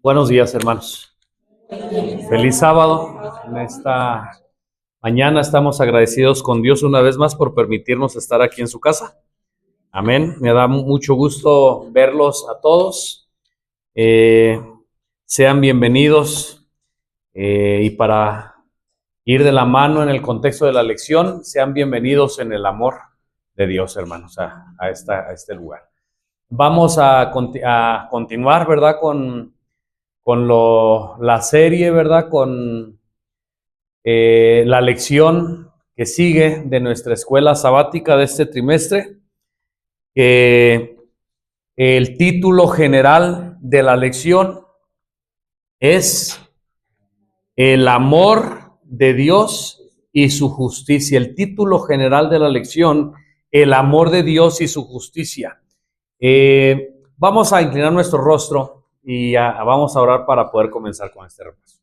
Buenos días, hermanos. Feliz sábado. En esta mañana estamos agradecidos con Dios una vez más por permitirnos estar aquí en su casa. Amén. Me da mucho gusto verlos a todos. Sean bienvenidos. Y para ir de la mano en el contexto de la lección, sean bienvenidos en el amor de Dios, hermanos, a este lugar. Vamos a continuar, ¿verdad? Con la serie, ¿verdad? Con la lección que sigue de nuestra escuela sabática de este trimestre. El título general de la lección es El amor de Dios y su justicia. El título general de la lección, El amor de Dios y su justicia. Vamos a inclinar nuestro rostro y vamos a orar para poder comenzar con este repaso.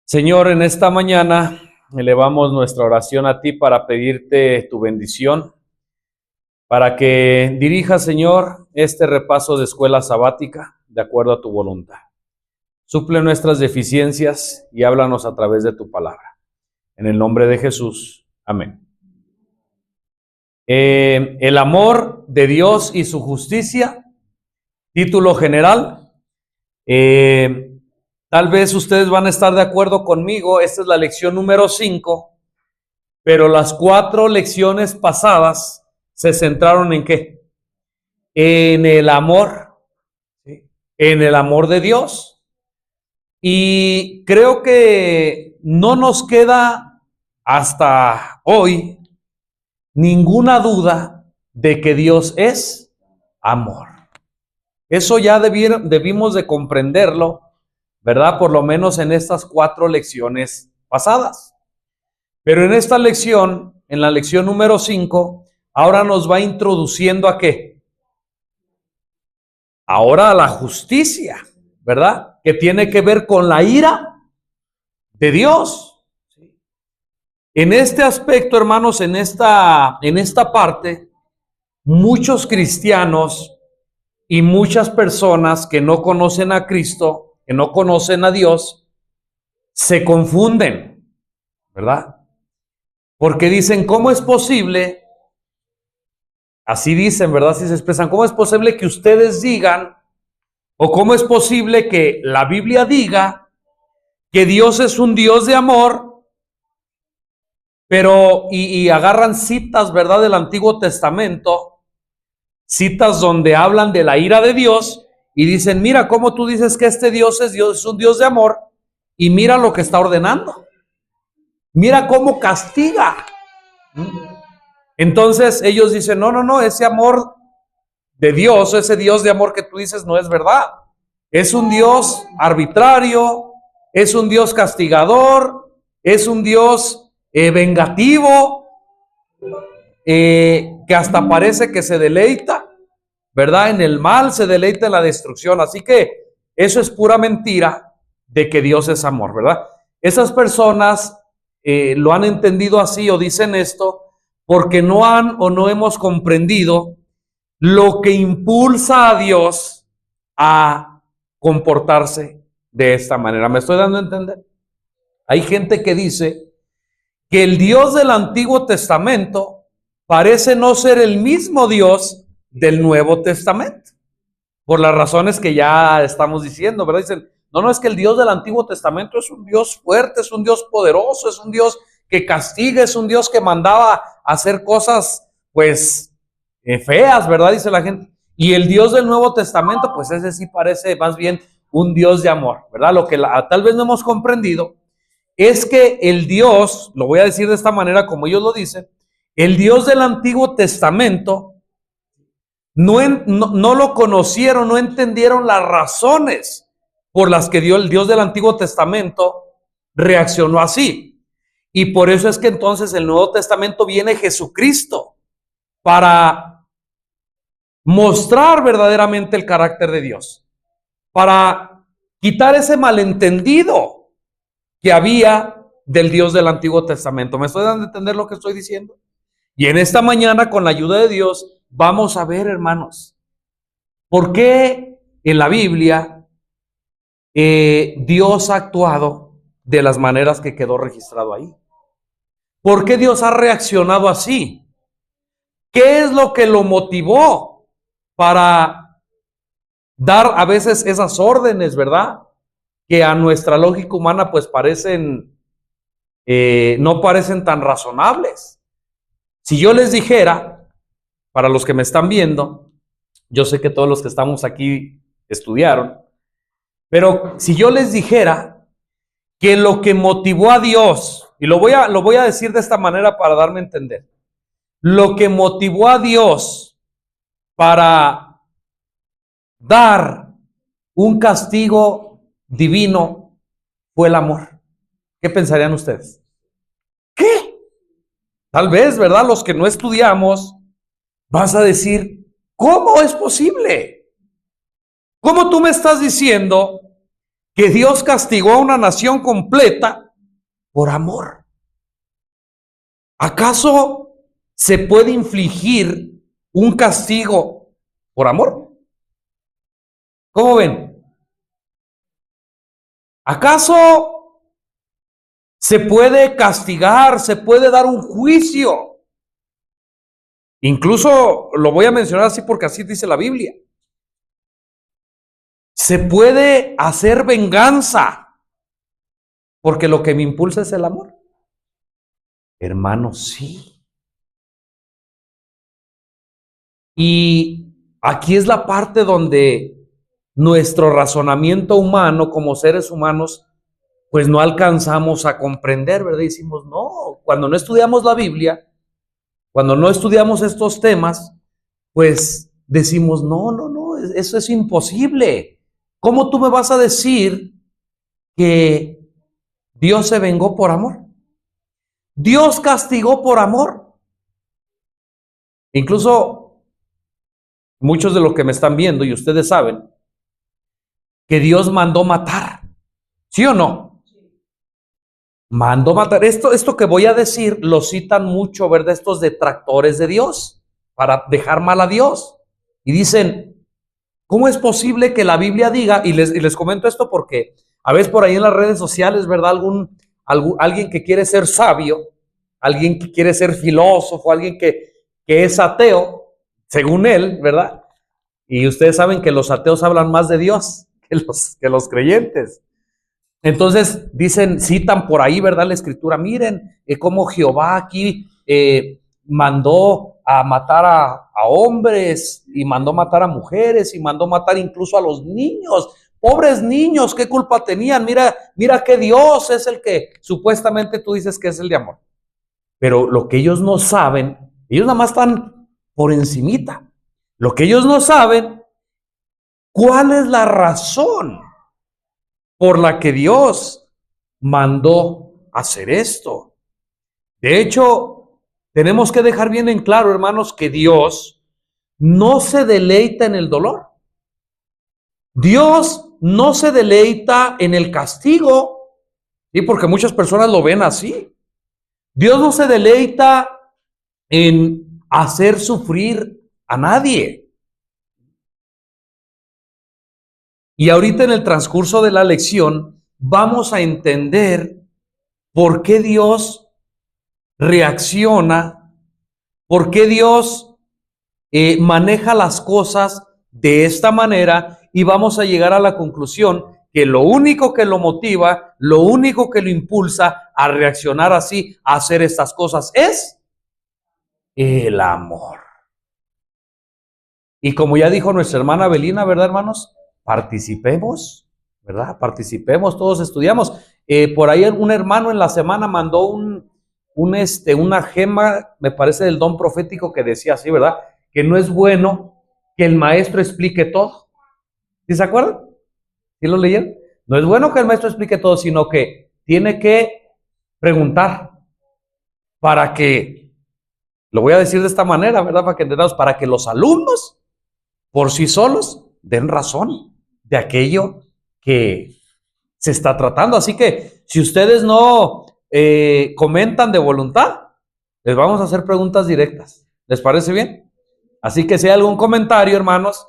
Señor, en esta mañana elevamos nuestra oración a ti para pedirte tu bendición, para que dirijas, Señor, este repaso de escuela sabática de acuerdo a tu voluntad. Suple nuestras deficiencias y háblanos a través de tu palabra. En el nombre de Jesús. Amén. El amor de Dios y su justicia. Título general. Tal vez ustedes van a estar de acuerdo conmigo. Esta es la lección número 5. Pero las 4 lecciones pasadas se centraron en ¿qué? En el amor. ¿Sí? En el amor de Dios. Y creo que no nos queda hasta hoy ninguna duda de que Dios es amor. Eso ya debimos de comprenderlo, ¿verdad? Por lo menos en estas 4 lecciones pasadas. Pero en esta lección, en la lección número 5, ahora nos va introduciendo ¿a qué? Ahora a la justicia, ¿verdad? Que tiene que ver con la ira de Dios. En este aspecto, hermanos, en esta parte, muchos cristianos y muchas personas que no conocen a Cristo, que no conocen a Dios, se confunden, ¿verdad? Porque dicen, ¿cómo es posible? Así dicen, ¿verdad? Así se expresan. ¿Cómo es posible que ustedes digan, o cómo es posible que la Biblia diga que Dios es un Dios de amor, pero, y agarran citas, ¿verdad? Del Antiguo Testamento, citas donde hablan de la ira de Dios y dicen, mira cómo tú dices que este Dios es un Dios de amor y mira lo que está ordenando. Mira cómo castiga. Entonces ellos dicen, no, ese amor de Dios, ese Dios de amor que tú dices no es verdad. Es un Dios arbitrario, es un Dios castigador, es un Dios vengativo, que hasta parece que se deleita, ¿verdad? En el mal, se deleita en la destrucción. Así que eso es pura mentira de que Dios es amor, ¿verdad? Esas personas lo han entendido así o dicen esto porque no han o no hemos comprendido lo que impulsa a Dios a comportarse de esta manera. ¿Me estoy dando a entender? Hay gente que dice que el Dios del Antiguo Testamento parece no ser el mismo Dios del Nuevo Testamento, por las razones que ya estamos diciendo, ¿verdad? Dicen, no, es que el Dios del Antiguo Testamento es un Dios fuerte, es un Dios poderoso, es un Dios que castiga, es un Dios que mandaba hacer cosas, pues, feas, ¿verdad? Dice la gente. Y el Dios del Nuevo Testamento, pues ese sí parece más bien un Dios de amor, ¿verdad? Lo que tal vez no hemos comprendido es que el Dios, lo voy a decir de esta manera como ellos lo dicen, el Dios del Antiguo Testamento no lo conocieron, no entendieron las razones por las que el Dios del Antiguo Testamento reaccionó así. Y por eso es que entonces el Nuevo Testamento viene Jesucristo para mostrar verdaderamente el carácter de Dios, para quitar ese malentendido que había del Dios del Antiguo Testamento. ¿Me estoy dando a entender lo que estoy diciendo? Y en esta mañana, con la ayuda de Dios, vamos a ver, hermanos, por qué en la Biblia Dios ha actuado de las maneras que quedó registrado ahí. ¿Por qué Dios ha reaccionado así? ¿Qué es lo que lo motivó para dar a veces esas órdenes, verdad? Que a nuestra lógica humana pues parecen, no parecen tan razonables. Si yo les dijera, para los que me están viendo, yo sé que todos los que estamos aquí estudiaron, pero si yo les dijera que lo que motivó a Dios, y lo voy a decir de esta manera para darme a entender, lo que motivó a Dios para dar un castigo divino fue el amor. ¿Qué pensarían ustedes? ¿Qué? Tal vez, ¿verdad? Los que no estudiamos, vas a decir, ¿cómo es posible? ¿Cómo tú me estás diciendo que Dios castigó a una nación completa por amor? ¿Acaso se puede infligir un castigo por amor? ¿Cómo ven? ¿Acaso se puede castigar, se puede dar un juicio? Incluso lo voy a mencionar así porque así dice la Biblia. Se puede hacer venganza porque lo que me impulsa es el amor. Hermano, sí. Y aquí es la parte donde nuestro razonamiento humano como seres humanos pues no alcanzamos a comprender, ¿verdad? Y decimos, no, cuando no estudiamos la Biblia, cuando no estudiamos estos temas, pues decimos, no, eso es imposible. ¿Cómo tú me vas a decir que Dios se vengó por amor? Dios castigó por amor. Incluso muchos de los que me están viendo y ustedes saben que Dios mandó matar. ¿Sí o no? Mandó matar. Esto que voy a decir lo citan mucho, ¿verdad? Estos detractores de Dios para dejar mal a Dios. Y dicen, ¿cómo es posible que la Biblia diga? Y les comento esto porque a veces por ahí en las redes sociales, ¿verdad? Alguien que quiere ser sabio, alguien que quiere ser filósofo, alguien que es ateo, según él, ¿verdad? Y ustedes saben que los ateos hablan más de Dios que los creyentes. Entonces dicen, citan por ahí, ¿verdad? La escritura, miren cómo Jehová aquí mandó a matar a hombres y mandó matar a mujeres y mandó matar incluso a los niños. Pobres niños, ¿qué culpa tenían? Mira que Dios es el que supuestamente tú dices que es el de amor. Pero lo que ellos no saben, ellos nada más están por encimita. Lo que ellos no saben, ¿cuál es la razón por la que Dios mandó hacer esto? De hecho, tenemos que dejar bien en claro, hermanos, que Dios no se deleita en el dolor. Dios no se deleita en el castigo, ¿sí? Porque muchas personas lo ven así. Dios no se deleita en hacer sufrir a nadie. Y ahorita en el transcurso de la lección vamos a entender por qué Dios reacciona, por qué Dios maneja las cosas de esta manera, y vamos a llegar a la conclusión que lo único que lo motiva, lo único que lo impulsa a reaccionar así, a hacer estas cosas, es el amor. Y como ya dijo nuestra hermana Belina, ¿verdad, hermanos? Participemos, ¿verdad? Participemos, todos estudiamos. Por ahí un hermano en la semana mandó una gema, me parece, del don profético, que decía así, ¿verdad? Que no es bueno que el maestro explique todo. ¿Sí se acuerdan? ¿Sí lo leyeron? No es bueno que el maestro explique todo, sino que tiene que preguntar para que, lo voy a decir de esta manera, ¿verdad? Para que entendamos, para que los alumnos por sí solos den razón de aquello que se está tratando. Así que si ustedes no comentan de voluntad, les vamos a hacer preguntas directas. ¿Les parece bien? Así que si hay algún comentario, hermanos,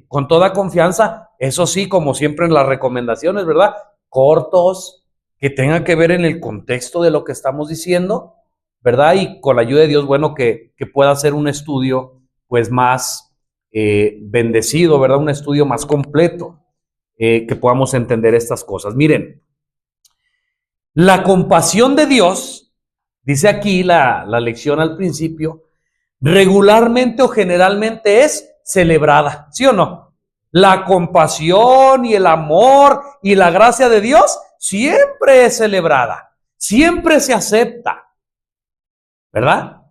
con toda confianza, Eso sí, como siempre en las recomendaciones, ¿verdad? Cortos, que tengan que ver en el contexto de lo que estamos diciendo, ¿verdad? Y con la ayuda de Dios, bueno, que pueda ser un estudio pues más bendecido, ¿verdad? Un estudio más completo, que podamos entender estas cosas. Miren, la compasión de Dios, dice aquí la lección al principio, regularmente o generalmente es celebrada, ¿sí o no? La compasión y el amor y la gracia de Dios siempre es celebrada, siempre se acepta, ¿verdad?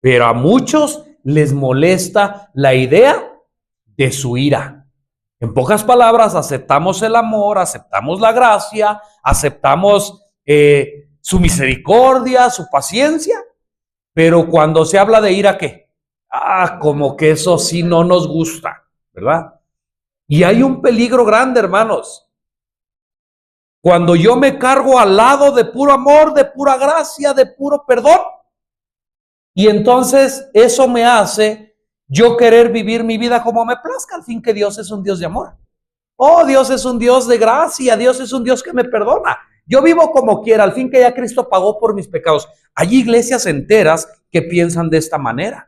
Pero a muchos les molesta la idea de su ira. En pocas palabras, aceptamos el amor, aceptamos la gracia, aceptamos su misericordia, su paciencia, pero cuando se habla de ira, ¿qué? Como que eso sí no nos gusta, ¿verdad? Y hay un peligro grande, hermanos. Cuando yo me cargo al lado de puro amor, de pura gracia, de puro perdón, y entonces eso me hace yo querer vivir mi vida como me plazca, al fin que Dios es un Dios de amor. Oh, Dios es un Dios de gracia, Dios es un Dios que me perdona. Yo vivo como quiera, al fin que ya Cristo pagó por mis pecados. Hay iglesias enteras que piensan de esta manera.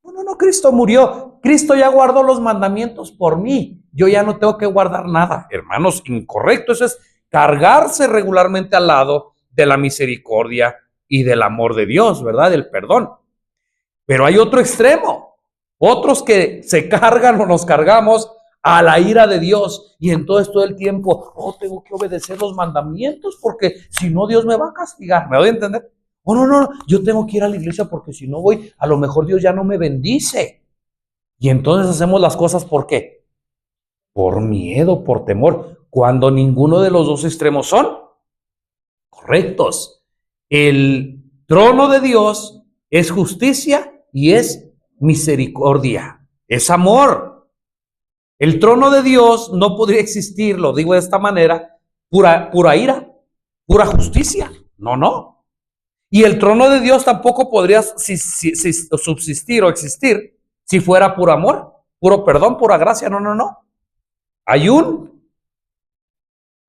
No, Cristo murió. Cristo ya guardó los mandamientos por mí. Yo ya no tengo que guardar nada. Hermanos, incorrecto. Eso es cargarse regularmente al lado de la misericordia y del amor de Dios, ¿verdad? Del perdón. Pero hay otro extremo. Otros que se cargan o nos cargamos a la ira de Dios y entonces todo el tiempo, tengo que obedecer los mandamientos porque si no Dios me va a castigar. ¿Me doy a entender? No, yo tengo que ir a la iglesia porque si no voy, a lo mejor Dios ya no me bendice. Y entonces hacemos las cosas ¿por qué? Por miedo, por temor, cuando ninguno de los dos extremos son correctos. El trono de Dios es justicia y es misericordia, es amor. El trono de Dios no podría existir, lo digo de esta manera, pura ira, pura justicia. No. Y el trono de Dios tampoco podría subsistir o existir si fuera puro amor, puro perdón, pura gracia. No. Hay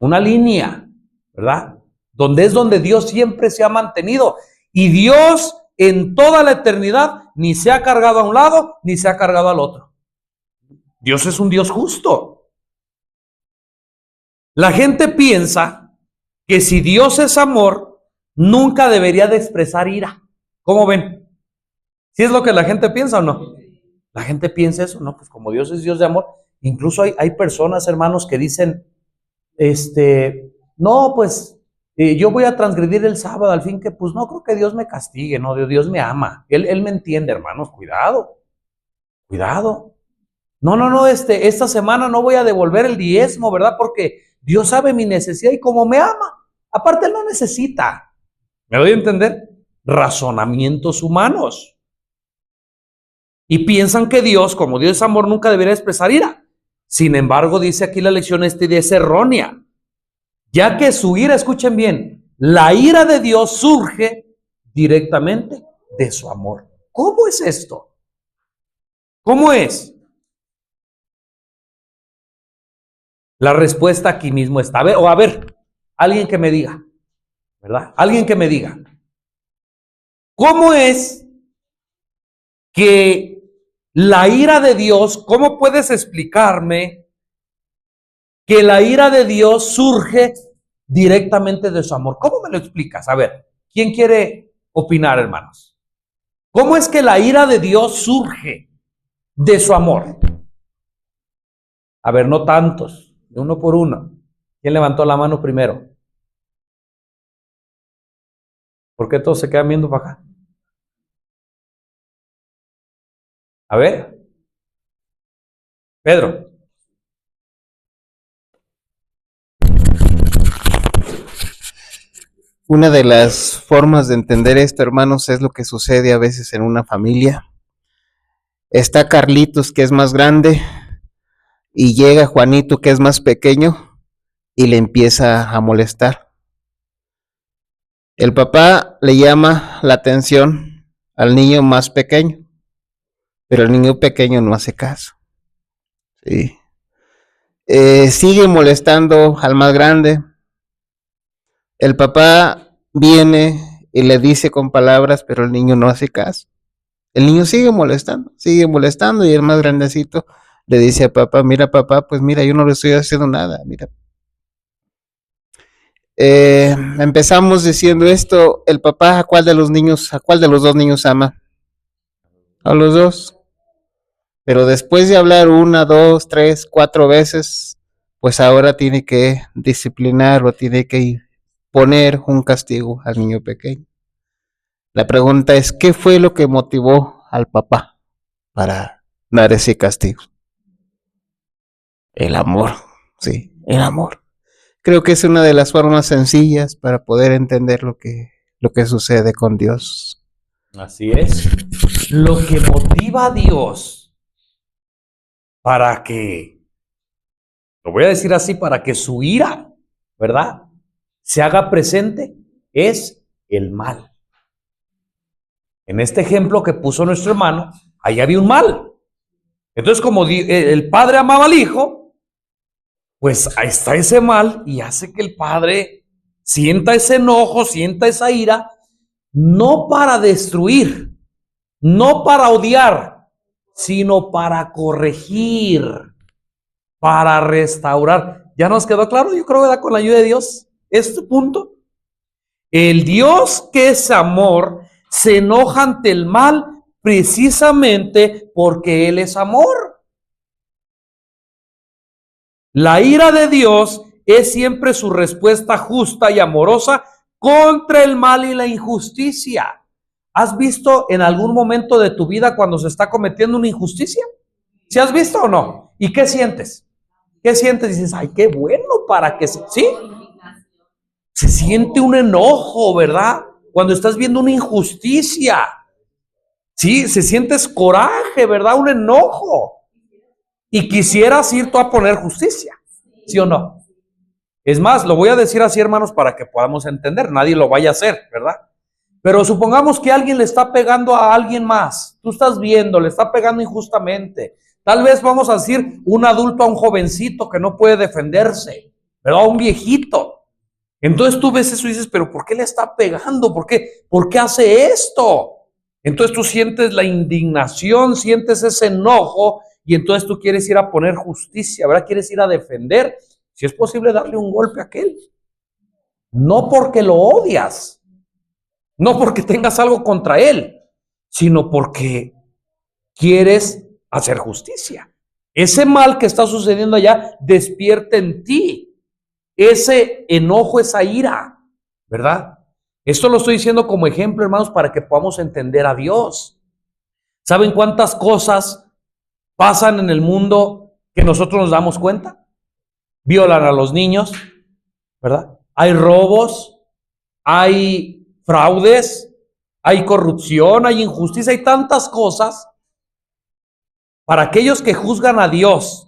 una línea, ¿verdad? Donde Dios siempre se ha mantenido. Y Dios en toda la eternidad ni se ha cargado a un lado ni se ha cargado al otro. Dios es un Dios justo. La gente piensa que si Dios es amor, nunca debería de expresar ira. ¿Cómo ven? ¿Sí es lo que la gente piensa o no? La gente piensa eso, ¿no? Pues como Dios es Dios de amor. Incluso hay personas, hermanos, que dicen, no, pues yo voy a transgredir el sábado, al fin que pues no creo que Dios me castigue, no, Dios me ama. Él me entiende, hermanos, cuidado. No, esta semana no voy a devolver el diezmo, ¿verdad? Porque Dios sabe mi necesidad y como me ama. Aparte, Él no necesita. ¿Me doy a entender? Razonamientos humanos. Y piensan que Dios, como Dios es amor, nunca debería expresar ira. Sin embargo, dice aquí la lección idea es errónea. Ya que su ira, escuchen bien, la ira de Dios surge directamente de su amor. ¿Cómo es esto? ¿Cómo es? La respuesta aquí mismo está. A ver, alguien que me diga, ¿verdad? Alguien que me diga. ¿Cómo es que la ira de Dios, cómo puedes explicarme que la ira de Dios surge directamente de su amor? ¿Cómo me lo explicas? A ver, ¿quién quiere opinar, hermanos? ¿Cómo es que la ira de Dios surge de su amor? A ver, no tantos, de uno por uno. ¿Quién levantó la mano primero? ¿Por qué todos se quedan viendo para acá? A ver, Pedro. Una de las formas de entender esto, hermanos, es lo que sucede a veces en una familia. Está Carlitos, que es más grande, y llega Juanito, que es más pequeño, y le empieza a molestar. El papá le llama la atención al niño más pequeño, pero el niño pequeño no hace caso. Sí. Sigue molestando al más grande. El papá viene y le dice con palabras, pero el niño no hace caso. El niño sigue molestando y el más grandecito le dice a papá, mira papá, pues mira, yo no le estoy haciendo nada, mira. Empezamos diciendo esto, el papá, a cuál de los dos niños ama? A los dos. Pero después de hablar 1, 2, 3, 4 veces, pues ahora tiene que disciplinarlo, tiene que poner un castigo al niño pequeño. La pregunta es, ¿qué fue lo que motivó al papá para dar ese castigo? El amor, sí, el amor. Creo que es una de las formas sencillas para poder entender lo que sucede con Dios. Así es. Lo que motiva a Dios para que, lo voy a decir así, para que su ira, ¿verdad?, se haga presente, es el mal. En este ejemplo que puso nuestro hermano, ahí había un mal. Entonces, como el padre amaba al hijo, pues ahí está ese mal y hace que el padre sienta ese enojo, sienta esa ira, no para destruir, no para odiar, sino para corregir, para restaurar. ¿Ya nos quedó claro? Yo creo que con la ayuda de Dios, este punto. El Dios que es amor se enoja ante el mal precisamente porque Él es amor. La ira de Dios es siempre su respuesta justa y amorosa contra el mal y la injusticia. ¿Has visto en algún momento de tu vida cuando se está cometiendo una injusticia? ¿Sí has visto o no? ¿Y qué sientes? ¿Qué sientes? Dices, ay, qué bueno para que ¿sí? Se siente un enojo, ¿verdad? Cuando estás viendo una injusticia. Sí, se sientes coraje, ¿verdad? Un enojo. Y quisieras ir tú a poner justicia, ¿sí o no? Es más, lo voy a decir así, hermanos, para que podamos entender. Nadie lo vaya a hacer, ¿verdad? Pero supongamos que alguien le está pegando a alguien más. Tú estás viendo, le está pegando injustamente. Tal vez vamos a decir un adulto a un jovencito que no puede defenderse, ¿verdad? A un viejito. Entonces tú ves eso y dices, pero ¿por qué le está pegando? ¿Por qué hace esto? Entonces tú sientes la indignación, sientes ese enojo y entonces tú quieres ir a poner justicia, ¿verdad? Quieres ir a defender. Si es posible darle un golpe a aquel. No porque lo odias, no porque tengas algo contra él, sino porque quieres hacer justicia. Ese mal que está sucediendo allá despierta en ti ese enojo, esa ira, ¿verdad? Esto lo estoy diciendo como ejemplo, hermanos, para que podamos entender a Dios. ¿Saben cuántas cosas pasan en el mundo que nosotros nos damos cuenta? Violan a los niños, ¿verdad? Hay robos, hay fraudes, hay corrupción, hay injusticia, hay tantas cosas. Para aquellos que juzgan a Dios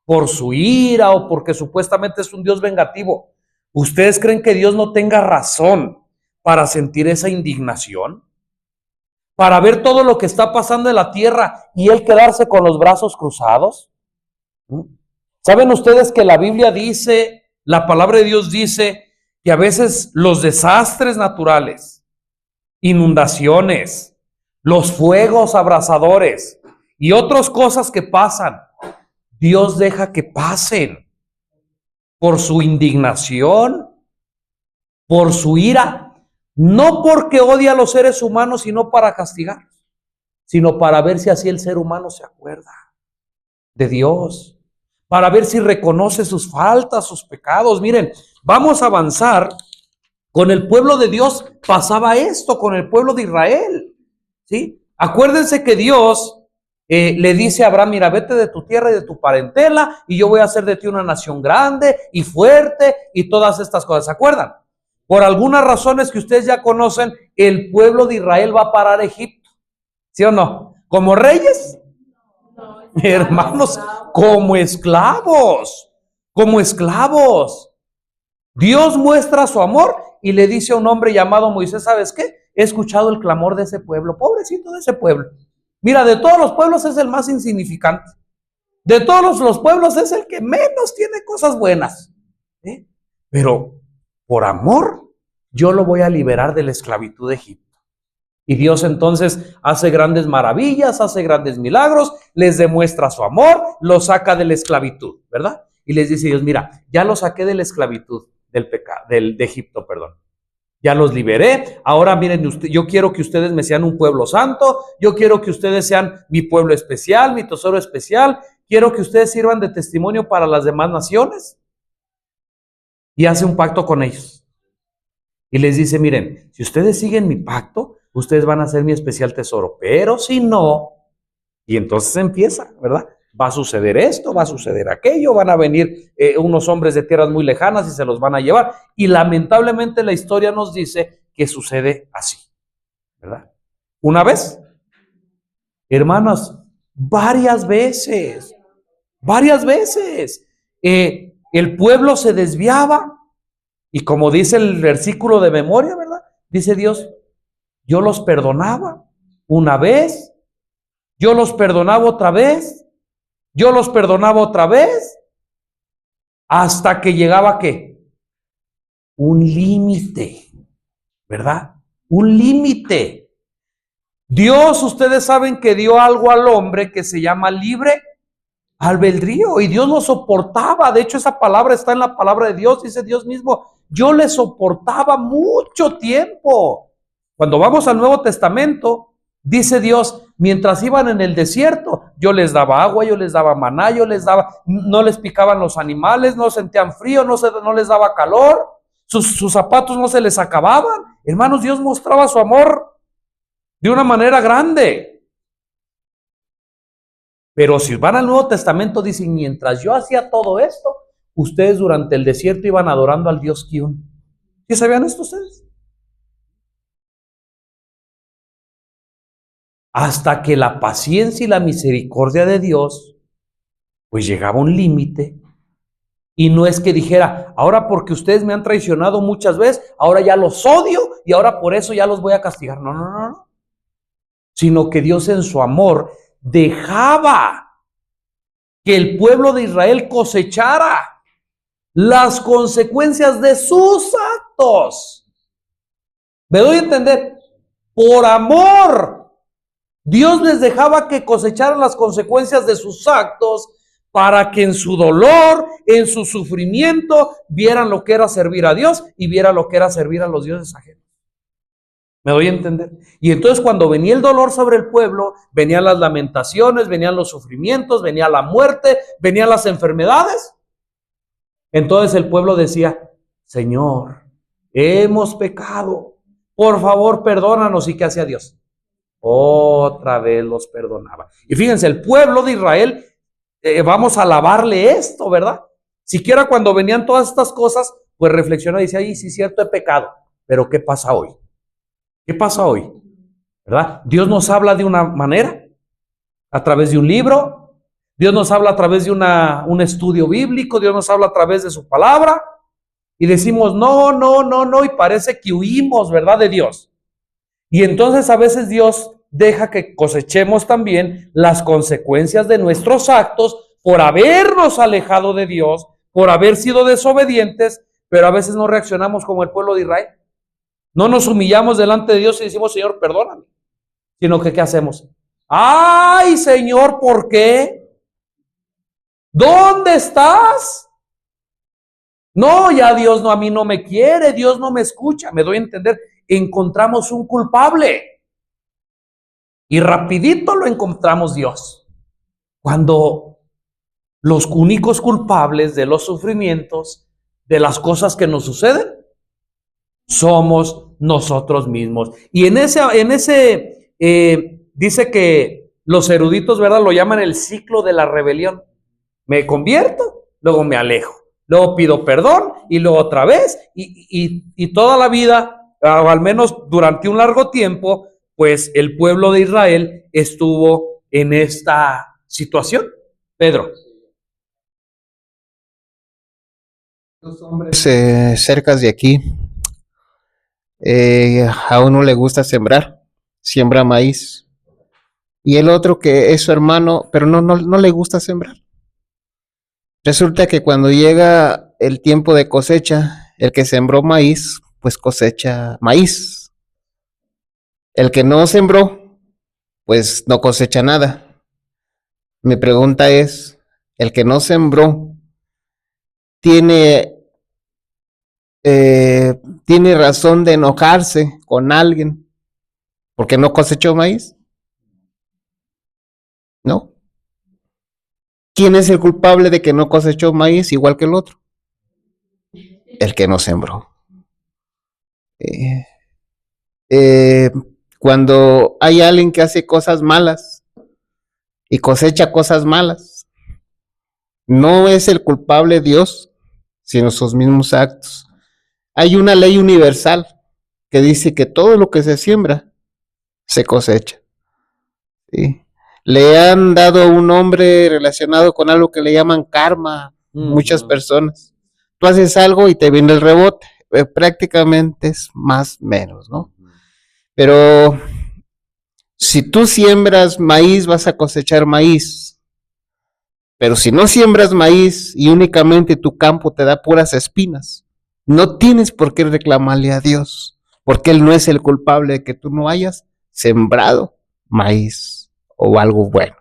por su ira o porque supuestamente es un Dios vengativo, ¿ustedes creen que Dios no tenga razón para sentir esa indignación? Para ver todo lo que está pasando en la tierra y Él quedarse con los brazos cruzados. ¿Saben ustedes que la Biblia dice, la palabra de Dios dice, que a veces los desastres naturales, inundaciones, los fuegos abrasadores y otras cosas que pasan, Dios deja que pasen por su indignación, por su ira, no porque odia a los seres humanos, sino para castigar, sino para ver si así el ser humano se acuerda de Dios, para ver si reconoce sus faltas, sus pecados. Miren, vamos a avanzar. Con el pueblo de Dios pasaba esto, con el pueblo de Israel, ¿sí? Acuérdense que Dios le dice a Abraham, mira, vete de tu tierra y de tu parentela y yo voy a hacer de ti una nación grande y fuerte y todas estas cosas. ¿Se acuerdan? Por algunas razones que ustedes ya conocen, el pueblo de Israel va a parar a Egipto, ¿sí o no? ¿Como reyes? No, hermanos, como esclavos, como esclavos. Dios muestra su amor y le dice a un hombre llamado Moisés, ¿sabes qué? He escuchado el clamor de ese pueblo, pobrecito de ese pueblo. Mira, de todos los pueblos es el más insignificante. De todos los pueblos es el que menos tiene cosas buenas. ¿Sí? Pero por amor, yo lo voy a liberar de la esclavitud de Egipto. Y Dios entonces hace grandes maravillas, hace grandes milagros, les demuestra su amor, los saca de la esclavitud, ¿verdad? Y les dice Dios, mira, ya los saqué de la esclavitud del pecado, de Egipto, perdón. Ya los liberé. Ahora miren, yo quiero que ustedes me sean un pueblo santo. Yo quiero que ustedes sean mi pueblo especial, mi tesoro especial. Quiero que ustedes sirvan de testimonio para las demás naciones. Y hace un pacto con ellos. Y les dice, miren, si ustedes siguen mi pacto, ustedes van a ser mi especial tesoro. Pero si no, y entonces empieza, ¿verdad? Va a suceder esto, va a suceder aquello, van a venir unos hombres de tierras muy lejanas y se los van a llevar. Y lamentablemente la historia nos dice que sucede así, ¿verdad? Una vez, hermanos, varias veces, el pueblo se desviaba y como dice el versículo de memoria, ¿verdad? Dice Dios, yo los perdonaba una vez, yo los perdonaba otra vez, yo los perdonaba otra vez, hasta que llegaba ¿qué? Un límite, ¿verdad? Un límite. Dios, ustedes saben que dio algo al hombre que se llama libre albedrío, y Dios lo soportaba. De hecho, esa palabra está en la palabra de Dios, dice Dios mismo, yo le soportaba mucho tiempo. Cuando vamos al Nuevo Testamento, dice Dios, mientras iban en el desierto, yo les daba agua, yo les daba maná, yo les daba, no les picaban los animales, no sentían frío, no les daba calor, sus zapatos no se les acababan. Hermanos, Dios mostraba su amor de una manera grande. Pero si van al Nuevo Testamento, dicen, mientras yo hacía todo esto, ustedes durante el desierto iban adorando al Dios Kion. ¿Qué sabían esto ustedes? Hasta que la paciencia y la misericordia de Dios, pues llegaba a un límite. Y no es que dijera, ahora porque ustedes me han traicionado muchas veces, ahora ya los odio y ahora por eso ya los voy a castigar. No. Sino que Dios en su amor dejaba que el pueblo de Israel cosechara las consecuencias de sus actos. ¿Me doy a entender? Por amor, Dios les dejaba que cosecharan las consecuencias de sus actos para que en su dolor, en su sufrimiento, vieran lo que era servir a Dios y vieran lo que era servir a los dioses ajenos. ¿Me doy a entender? Y entonces cuando venía el dolor sobre el pueblo, venían las lamentaciones, venían los sufrimientos, venía la muerte, venían las enfermedades. Entonces el pueblo decía, Señor, hemos pecado, por favor perdónanos. ¿Y qué hacía Dios? Otra vez los perdonaba. Y fíjense, el pueblo de Israel, vamos a alabarle esto, ¿verdad? Siquiera cuando venían todas estas cosas, pues reflexionó y decía, ay, sí es cierto, he pecado, pero ¿qué pasa hoy? ¿Qué pasa hoy? ¿Verdad? Dios nos habla de una manera, a través de un libro, Dios nos habla a través de un estudio bíblico, Dios nos habla a través de su palabra, y decimos no, y parece que huimos, ¿verdad? De Dios. Y entonces a veces Dios deja que cosechemos también las consecuencias de nuestros actos por habernos alejado de Dios, por haber sido desobedientes, pero a veces no reaccionamos como el pueblo de Israel. No nos humillamos delante de Dios y decimos, Señor, perdóname. Sino que, ¿qué hacemos? ¡Ay, Señor, ¿por qué? ¿Dónde estás? No, ya Dios no, a mí no me quiere, Dios no me escucha. Me doy a entender, encontramos un culpable. Y rapidito lo encontramos Dios. Cuando los únicos culpables de los sufrimientos, de las cosas que nos suceden, somos nosotros mismos. Y en ese dice que los eruditos, ¿verdad? Lo llaman el ciclo de la rebelión. Me convierto, luego me alejo, luego pido perdón y luego otra vez y toda la vida, o al menos durante un largo tiempo, pues el pueblo de Israel estuvo en esta situación. Pedro. Los hombres cerca de aquí, a uno le gusta sembrar, siembra maíz, y el otro que es su hermano, pero no le gusta sembrar. Resulta que cuando llega el tiempo de cosecha, el que sembró maíz, pues cosecha maíz. El que no sembró, pues no cosecha nada. Mi pregunta es, el que no sembró, ¿tiene, ¿tiene razón de enojarse con alguien porque no cosechó maíz? ¿No? ¿Quién es el culpable de que no cosechó maíz igual que el otro? El que no sembró. Eh, eh, Cuando hay alguien que hace cosas malas y cosecha cosas malas, no es el culpable Dios, sino sus mismos actos. Hay una ley universal que dice que todo lo que se siembra se cosecha. ¿Sí? Le han dado un nombre relacionado con algo que le llaman karma muchas personas. Tú haces algo y te viene el rebote. Prácticamente es más menos, ¿no? Pero si tú siembras maíz, vas a cosechar maíz. Pero si no siembras maíz y únicamente tu campo te da puras espinas, no tienes por qué reclamarle a Dios, porque Él no es el culpable de que tú no hayas sembrado maíz o algo bueno.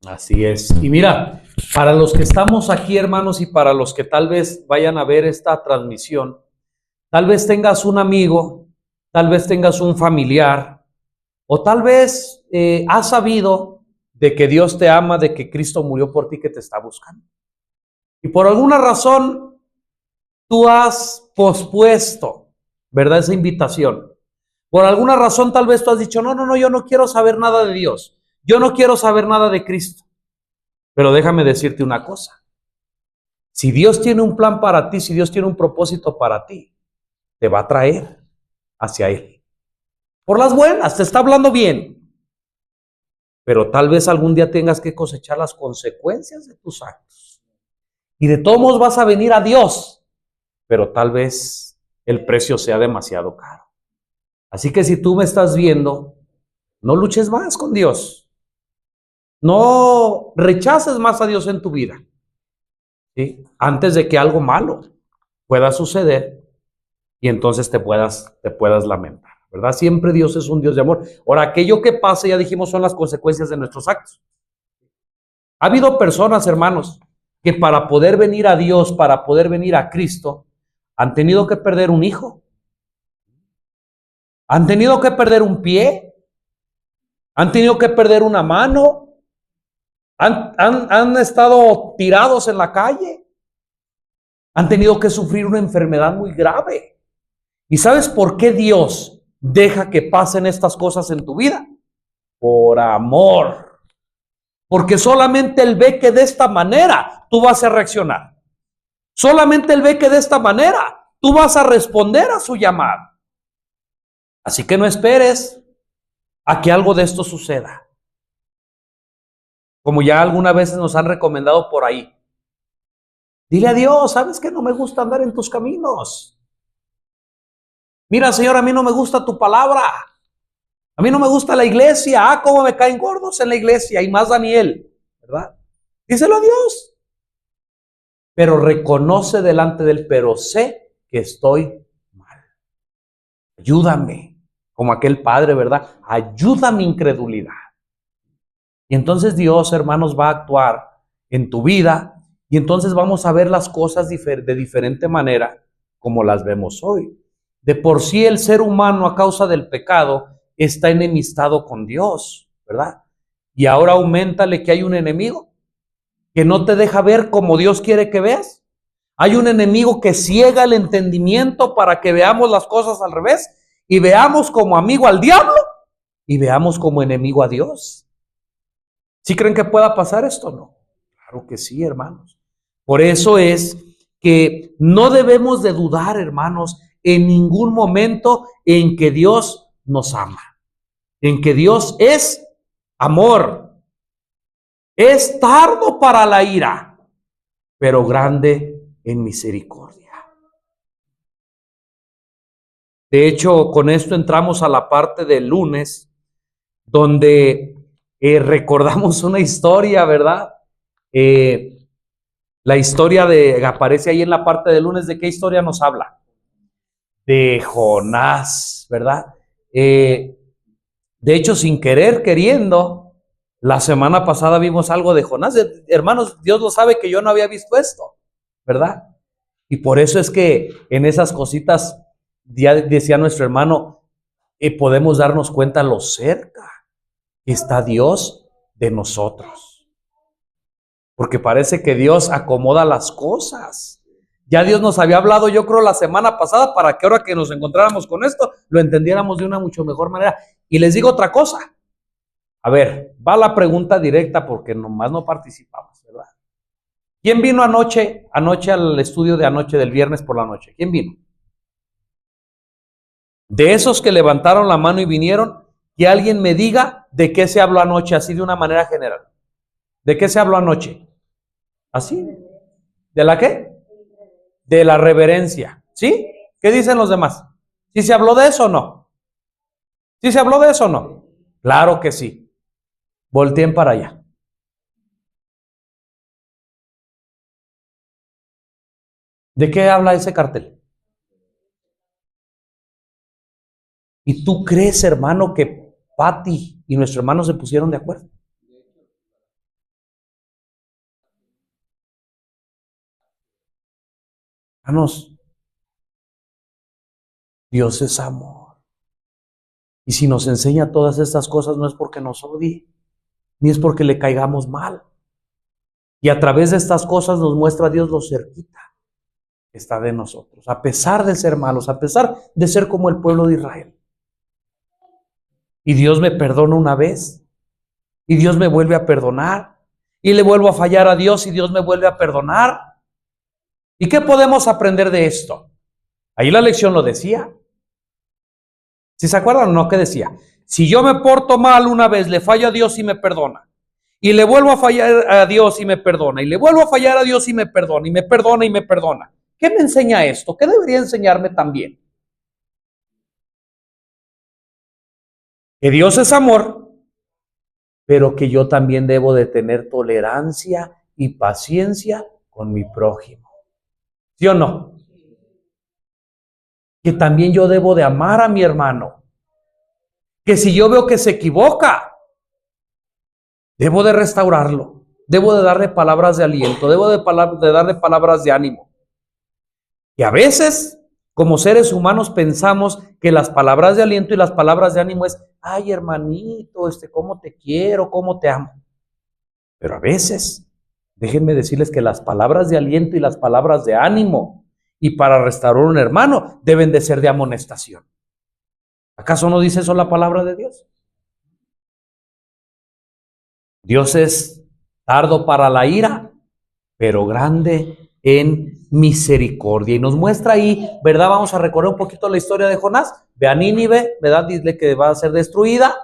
Así es. Y mira, para los que estamos aquí, hermanos, y para los que tal vez vayan a ver esta transmisión, tal vez tengas un amigo, tal vez tengas un familiar, o tal vez has sabido de que Dios te ama, de que Cristo murió por ti, que te está buscando. Y por alguna razón, tú has pospuesto, ¿verdad? Esa invitación. Por alguna razón, tal vez tú has dicho, no, yo no quiero saber nada de Dios. Yo no quiero saber nada de Cristo. Pero déjame decirte una cosa. Si Dios tiene un plan para ti, si Dios tiene un propósito para ti, te va a traer hacia Él. Por las buenas, te está hablando bien. Pero tal vez algún día tengas que cosechar las consecuencias de tus actos. Y de todos modos vas a venir a Dios, pero tal vez el precio sea demasiado caro. Así que si tú me estás viendo, no luches más con Dios. No rechaces más a Dios en tu vida, ¿sí? Antes de que algo malo pueda suceder y entonces te puedas lamentar, ¿verdad? Siempre Dios es un Dios de amor. Ahora, aquello que pase, ya dijimos, son las consecuencias de nuestros actos. Ha habido personas, hermanos, que para poder venir a Dios, para poder venir a Cristo, han tenido que perder un hijo, han tenido que perder un pie, han tenido que perder una mano, han estado tirados en la calle, han tenido que sufrir una enfermedad muy grave. ¿Y sabes por qué Dios deja que pasen estas cosas en tu vida? Por amor. Porque solamente Él ve que de esta manera tú vas a reaccionar. Solamente Él ve que de esta manera tú vas a responder a su llamado. Así que no esperes a que algo de esto suceda. Como ya algunas veces nos han recomendado por ahí. Dile a Dios, ¿sabes que no me gusta andar en tus caminos? Mira, Señor, a mí no me gusta tu palabra. A mí no me gusta la iglesia. Ah, cómo me caen gordos en la iglesia. Y más Daniel, ¿verdad? Díselo a Dios. Pero reconoce delante de Él, pero sé que estoy mal. Ayúdame. Como aquel padre, ¿verdad? Ayuda mi incredulidad. Y entonces Dios, hermanos, va a actuar en tu vida y entonces vamos a ver las cosas de diferente manera como las vemos hoy. De por sí el ser humano a causa del pecado está enemistado con Dios, ¿verdad? Y ahora auméntale que hay un enemigo que no te deja ver como Dios quiere que veas. Hay un enemigo que ciega el entendimiento para que veamos las cosas al revés y veamos como amigo al diablo y veamos como enemigo a Dios. ¿Sí creen que pueda pasar esto? No. Claro que sí, hermanos. Por eso es que no debemos de dudar, hermanos, en ningún momento en que Dios nos ama, en que Dios es amor, es tardo para la ira, pero grande en misericordia. De hecho, con esto entramos a la parte del lunes, donde recordamos una historia, ¿verdad? La historia aparece ahí en la parte del lunes. ¿De qué historia nos habla? De Jonás, ¿verdad? De hecho, sin querer, queriendo, la semana pasada vimos algo de Jonás. Hermanos, Dios lo sabe que yo no había visto esto, ¿verdad? Y por eso es que en esas cositas, ya decía nuestro hermano, podemos darnos cuenta lo cerca que está Dios de nosotros. Porque parece que Dios acomoda las cosas. Ya Dios nos había hablado, yo creo, la semana pasada, para que ahora que nos encontráramos con esto, lo entendiéramos de una mucho mejor manera. Y les digo otra cosa. A ver, va la pregunta directa porque nomás no participamos, ¿verdad? ¿Quién vino anoche al estudio de anoche, del viernes por la noche? ¿Quién vino? De esos que levantaron la mano y vinieron, que alguien me diga de qué se habló anoche, así de una manera general. ¿De qué se habló anoche? ¿Así? ¿De la qué? De la reverencia. ¿Sí? ¿Qué dicen los demás? ¿Sí se habló de eso o no? ¿Sí se habló de eso o no? Claro que sí. Volteen para allá. ¿De qué habla ese cartel? ¿Y tú crees, hermano, que Patti y nuestro hermano se pusieron de acuerdo? Hermanos, Dios es amor. Y si nos enseña todas estas cosas, no es porque nos odie, ni es porque le caigamos mal. Y a través de estas cosas nos muestra a Dios lo cerquita que está de nosotros, a pesar de ser malos, a pesar de ser como el pueblo de Israel. Y Dios me perdona una vez, y Dios me vuelve a perdonar, y le vuelvo a fallar a Dios, y Dios me vuelve a perdonar. ¿Y qué podemos aprender de esto? Ahí la lección lo decía. ¿Si se acuerdan o no? ¿Qué decía? Si yo me porto mal una vez, le fallo a Dios y me perdona. Y le vuelvo a fallar a Dios y me perdona. Y le vuelvo a fallar a Dios y me perdona. Y me perdona y me perdona. ¿Qué me enseña esto? ¿Qué debería enseñarme también? Que Dios es amor, pero que yo también debo de tener tolerancia y paciencia con mi prójimo. ¿Sí o no? Que también yo debo de amar a mi hermano. Que si yo veo que se equivoca, debo de restaurarlo. Debo de darle palabras de aliento. Debo de darle palabras de ánimo. Y a veces, como seres humanos, pensamos que las palabras de aliento y las palabras de ánimo es, ay, hermanito, cómo te quiero, cómo te amo. Pero a veces, déjenme decirles que las palabras de aliento y las palabras de ánimo, y para restaurar un hermano, deben de ser de amonestación. ¿Acaso no dice eso la palabra de Dios? Dios es tardo para la ira, pero grande en misericordia. Y nos muestra ahí, ¿verdad? Vamos a recorrer un poquito la historia de Jonás. Ve a Nínive, ¿verdad? Dice que va a ser destruida.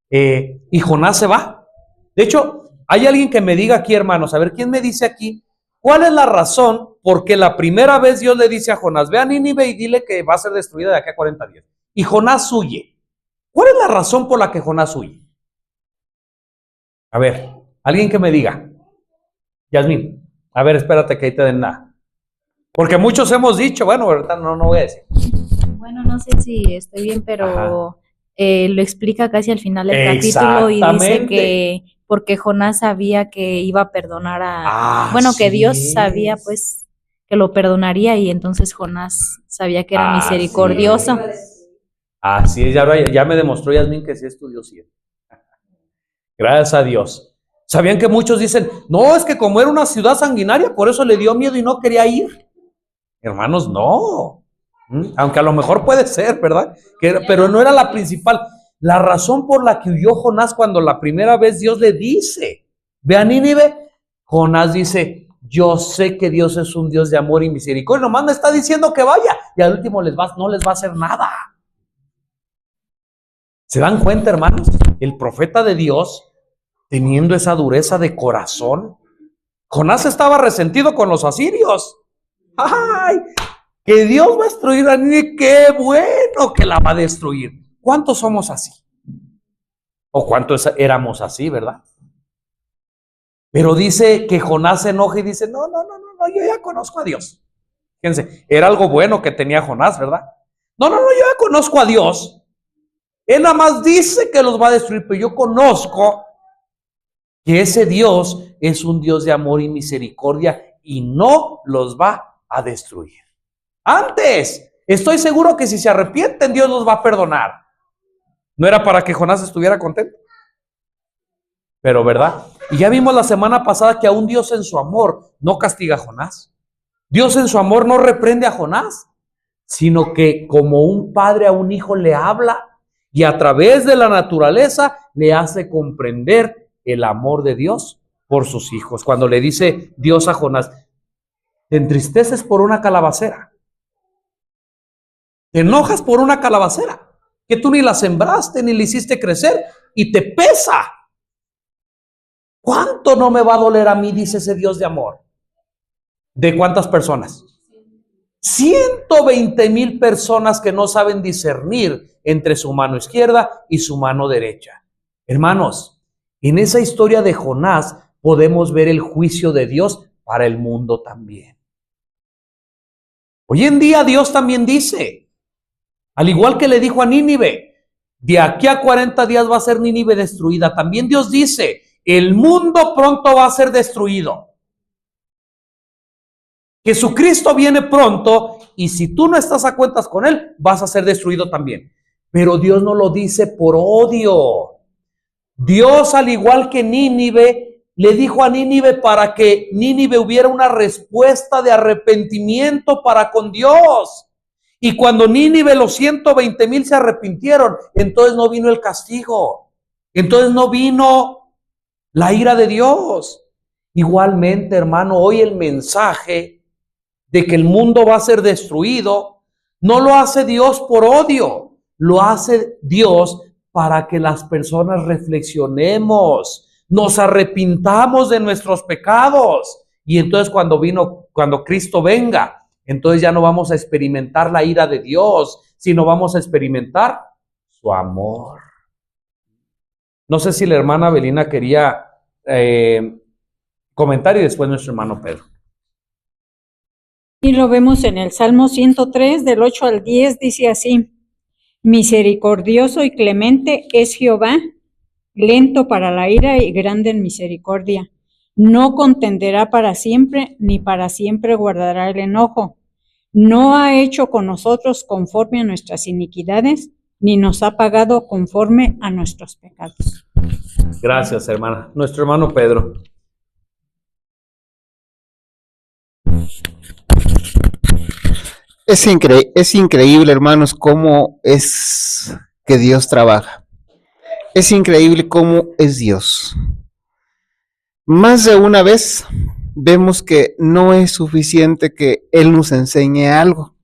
Y Jonás se va. De hecho, hay alguien que me diga aquí, hermanos, a ver, ¿quién me dice aquí? ¿Cuál es la razón por qué la primera vez Dios le dice a Jonás, ve a Nínive y dile que va a ser destruida de aquí a 40 días? Y Jonás huye. ¿Cuál es la razón por la que Jonás huye? A ver, alguien que me diga. Yasmín, a ver, espérate que ahí te den nada. Porque muchos hemos dicho, bueno, ahorita no voy a decir. Bueno, no sé si estoy bien, pero lo explica casi al final del capítulo y dice que porque Jonás sabía que iba a perdonar que Dios sabía pues que lo perdonaría y entonces Jonás sabía que era misericordioso. Así es, ya me demostró Yasmín que sí estudió siempre. Gracias a Dios. ¿Sabían que muchos dicen, no, es que como era una ciudad sanguinaria, por eso le dio miedo y no quería ir? Hermanos, no. Aunque a lo mejor puede ser, ¿verdad? Pero no era la principal. La razón por la que huyó Jonás cuando la primera vez Dios le dice, ve a Nínive, Jonás dice, yo sé que Dios es un Dios de amor y misericordia, nomás me está diciendo que vaya, y al último no les va a hacer nada. ¿Se dan cuenta, hermanos? El profeta de Dios, teniendo esa dureza de corazón, Jonás estaba resentido con los asirios. ¡Ay! Que Dios va a destruir a Nínive, qué bueno que la va a destruir. ¿Cuántos somos así? ¿O cuántos éramos así, verdad? Pero dice que Jonás se enoja y dice, no, yo ya conozco a Dios. Fíjense, era algo bueno que tenía Jonás, ¿verdad? No, yo ya conozco a Dios. Él nada más dice que los va a destruir, pero yo conozco que ese Dios es un Dios de amor y misericordia y no los va a destruir. Antes, estoy seguro que si se arrepienten, Dios los va a perdonar. ¿No era para que Jonás estuviera contento? Pero, ¿verdad? Y ya vimos la semana pasada que aún Dios en su amor no castiga a Jonás. Dios en su amor no reprende a Jonás, sino que como un padre a un hijo le habla y a través de la naturaleza le hace comprender el amor de Dios por sus hijos. Cuando le dice Dios a Jonás, te entristeces por una calabacera, te enojas por una calabacera que tú ni la sembraste ni la hiciste crecer y te pesa. ¿Cuánto no me va a doler a mí? Dice ese Dios de amor. ¿De cuántas personas? 120,000 personas que no saben discernir entre su mano izquierda y su mano derecha. Hermanos, en esa historia de Jonás podemos ver el juicio de Dios para el mundo también. Hoy en día Dios también dice, al igual que le dijo a Nínive, de aquí a 40 días va a ser Nínive destruida. También Dios dice, el mundo pronto va a ser destruido. Jesucristo viene pronto y si tú no estás a cuentas con Él, vas a ser destruido también. Pero Dios no lo dice por odio. Dios, al igual que Nínive, le dijo a Nínive para que Nínive hubiera una respuesta de arrepentimiento para con Dios. Y cuando Nínive, los 120,000 se arrepintieron, entonces no vino el castigo. Entonces no vino la ira de Dios. Igualmente, hermano, hoy el mensaje de que el mundo va a ser destruido, no lo hace Dios por odio, lo hace Dios para que las personas reflexionemos, nos arrepintamos de nuestros pecados. Y entonces cuando Cristo venga, entonces ya no vamos a experimentar la ira de Dios, sino vamos a experimentar su amor. No sé si la hermana Belina quería comentar y después nuestro hermano Pedro. Y lo vemos en el Salmo 103, del 8 al 10, dice así: misericordioso y clemente es Jehová, lento para la ira y grande en misericordia. No contenderá para siempre, ni para siempre guardará el enojo. No ha hecho con nosotros conforme a nuestras iniquidades, ni nos ha pagado conforme a nuestros pecados. Gracias, hermana. Nuestro hermano Pedro. Es increíble, hermanos, cómo es que Dios trabaja. Es increíble cómo es Dios. Más de una vez vemos que no es suficiente que Él nos enseñe algo,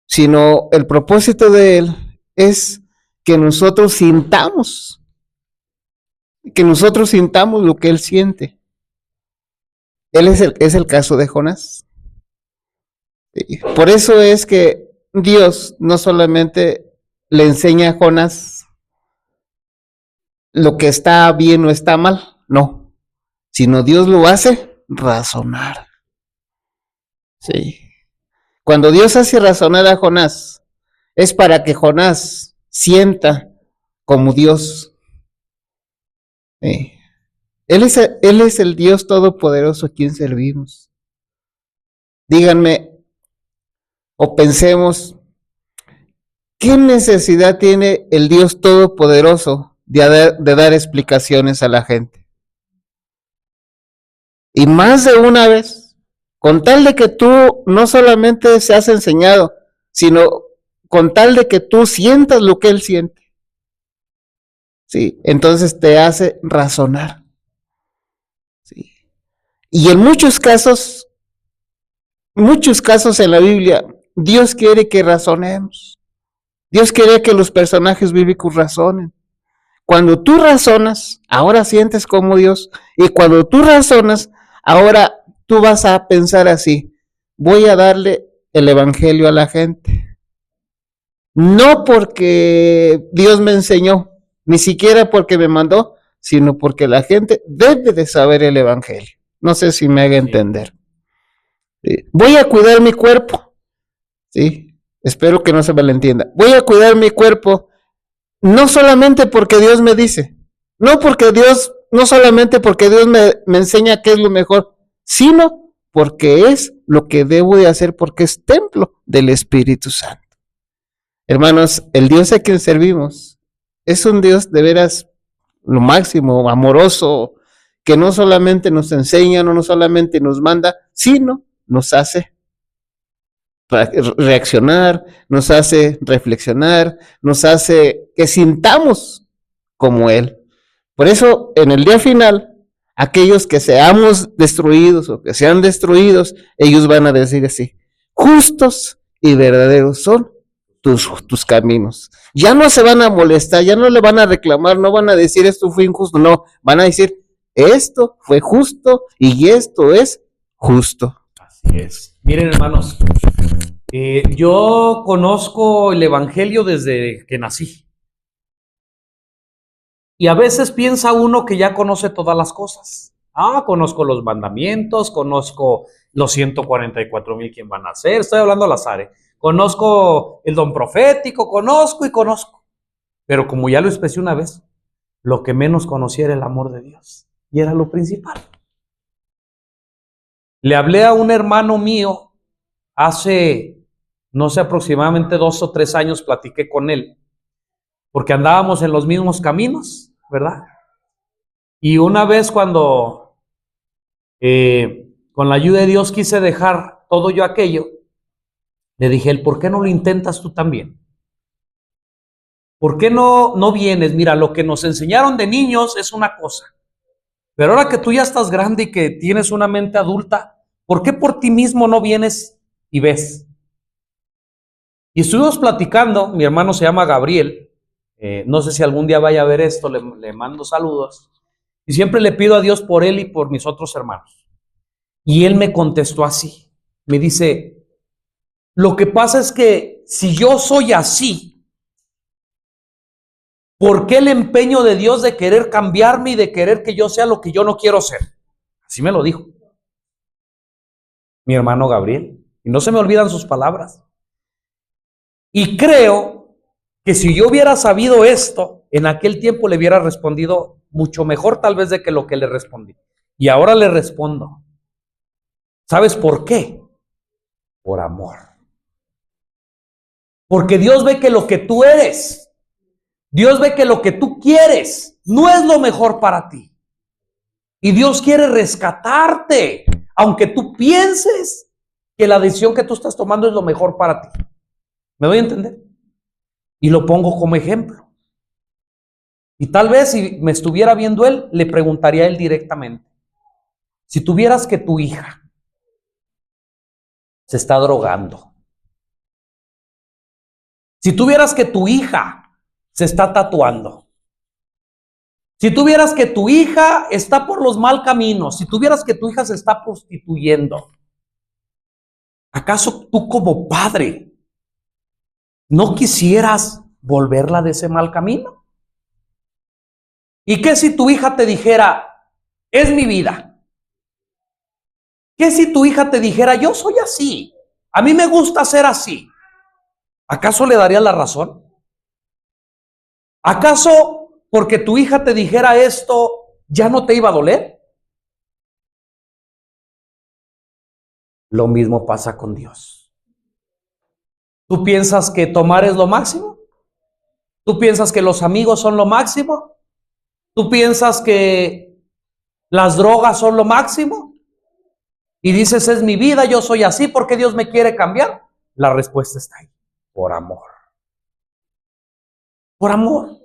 sino el propósito de Él es que nosotros sintamos lo que Él siente. Él es el caso de Jonás. Por eso es que Dios no solamente le enseña a Jonás lo que está bien o está mal, no, sino Dios lo hace razonar. Sí. Cuando Dios hace razonar a Jonás, es para que Jonás sienta como Dios. Sí. Él es el Dios todopoderoso a quien servimos. Díganme, o pensemos, ¿qué necesidad tiene el Dios todopoderoso de dar explicaciones a la gente? Y más de una vez, con tal de que tú no solamente seas enseñado, sino con tal de que tú sientas lo que Él siente. Sí, entonces te hace razonar. Sí. Y en muchos casos en la Biblia, Dios quiere que razonemos. Dios quiere que los personajes bíblicos razonen. Cuando tú razonas, ahora sientes como Dios. Y cuando tú razonas, ahora tú vas a pensar así: voy a darle el evangelio a la gente. No porque Dios me enseñó, ni siquiera porque me mandó, sino porque la gente debe de saber el evangelio. No sé si me haga entender. ¿Sí? Voy a cuidar mi cuerpo, ¿sí? Espero que no se malentienda. Voy a cuidar mi cuerpo no solamente porque Dios me dice, no solamente porque Dios me enseña qué es lo mejor, sino porque es lo que debo de hacer, porque es templo del Espíritu Santo. Hermanos, el Dios a quien servimos es un Dios de veras lo máximo, amoroso, que no solamente nos enseña, no solamente nos manda, sino nos hace reaccionar, nos hace reflexionar, nos hace que sintamos como Él. Por eso, en el día final, aquellos que seamos destruidos o que sean destruidos, ellos van a decir así: justos y verdaderos son tus caminos. Ya no se van a molestar, ya no le van a reclamar, no van a decir esto fue injusto, no, van a decir esto fue justo y esto es justo. Así es. Miren, hermanos, yo conozco el Evangelio desde que nací. Y a veces piensa uno que ya conoce todas las cosas. Conozco los mandamientos, conozco los 144,000 quien van a ser, estoy hablando al azar, conozco el don profético, conozco. Pero como ya lo expresé una vez, lo que menos conocía era el amor de Dios. Y era lo principal. Le hablé a un hermano mío hace, no sé, aproximadamente 2 o 3 años, platiqué con él, porque andábamos en los mismos caminos, ¿verdad? Y una vez cuando, con la ayuda de Dios, quise dejar todo yo aquello, le dije, ¿por qué no lo intentas tú también? ¿Por qué no vienes? Mira, lo que nos enseñaron de niños es una cosa, pero ahora que tú ya estás grande y que tienes una mente adulta, ¿por qué por ti mismo no vienes y ves? Y estuvimos platicando, mi hermano se llama Gabriel, no sé si algún día vaya a ver esto, le mando saludos, y siempre le pido a Dios por él y por mis otros hermanos. Y él me contestó así, me dice, lo que pasa es que si yo soy así, ¿por qué el empeño de Dios de querer cambiarme y de querer que yo sea lo que yo no quiero ser? Así me lo dijo mi hermano Gabriel, y no se me olvidan sus palabras. Y creo que si yo hubiera sabido esto, en aquel tiempo le hubiera respondido mucho mejor tal vez de que lo que le respondí. Y ahora le respondo. ¿Sabes por qué? Por amor. Porque Dios ve que lo que tú eres, Dios ve que lo que tú quieres no es lo mejor para ti. Y Dios quiere rescatarte, aunque tú pienses que la decisión que tú estás tomando es lo mejor para ti. ¿Me doy a entender? Y lo pongo como ejemplo. Y tal vez si me estuviera viendo él, le preguntaría a él directamente. Si tuvieras que tu hija se está drogando, si tuvieras que tu hija se está tatuando, si tuvieras que tu hija está por los mal caminos, si tuvieras que tu hija se está prostituyendo, ¿acaso tú como padre no quisieras volverla de ese mal camino? ¿Y qué si tu hija te dijera, es mi vida? ¿Qué si tu hija te dijera, yo soy así, a mí me gusta ser así? ¿Acaso le darías la razón? ¿Acaso porque tu hija te dijera esto, ya no te iba a doler? Lo mismo pasa con Dios. ¿Tú piensas que tomar es lo máximo? ¿Tú piensas que los amigos son lo máximo? ¿Tú piensas que las drogas son lo máximo? Y dices, es mi vida, yo soy así, ¿por qué Dios me quiere cambiar? La respuesta está ahí, por amor. Por amor.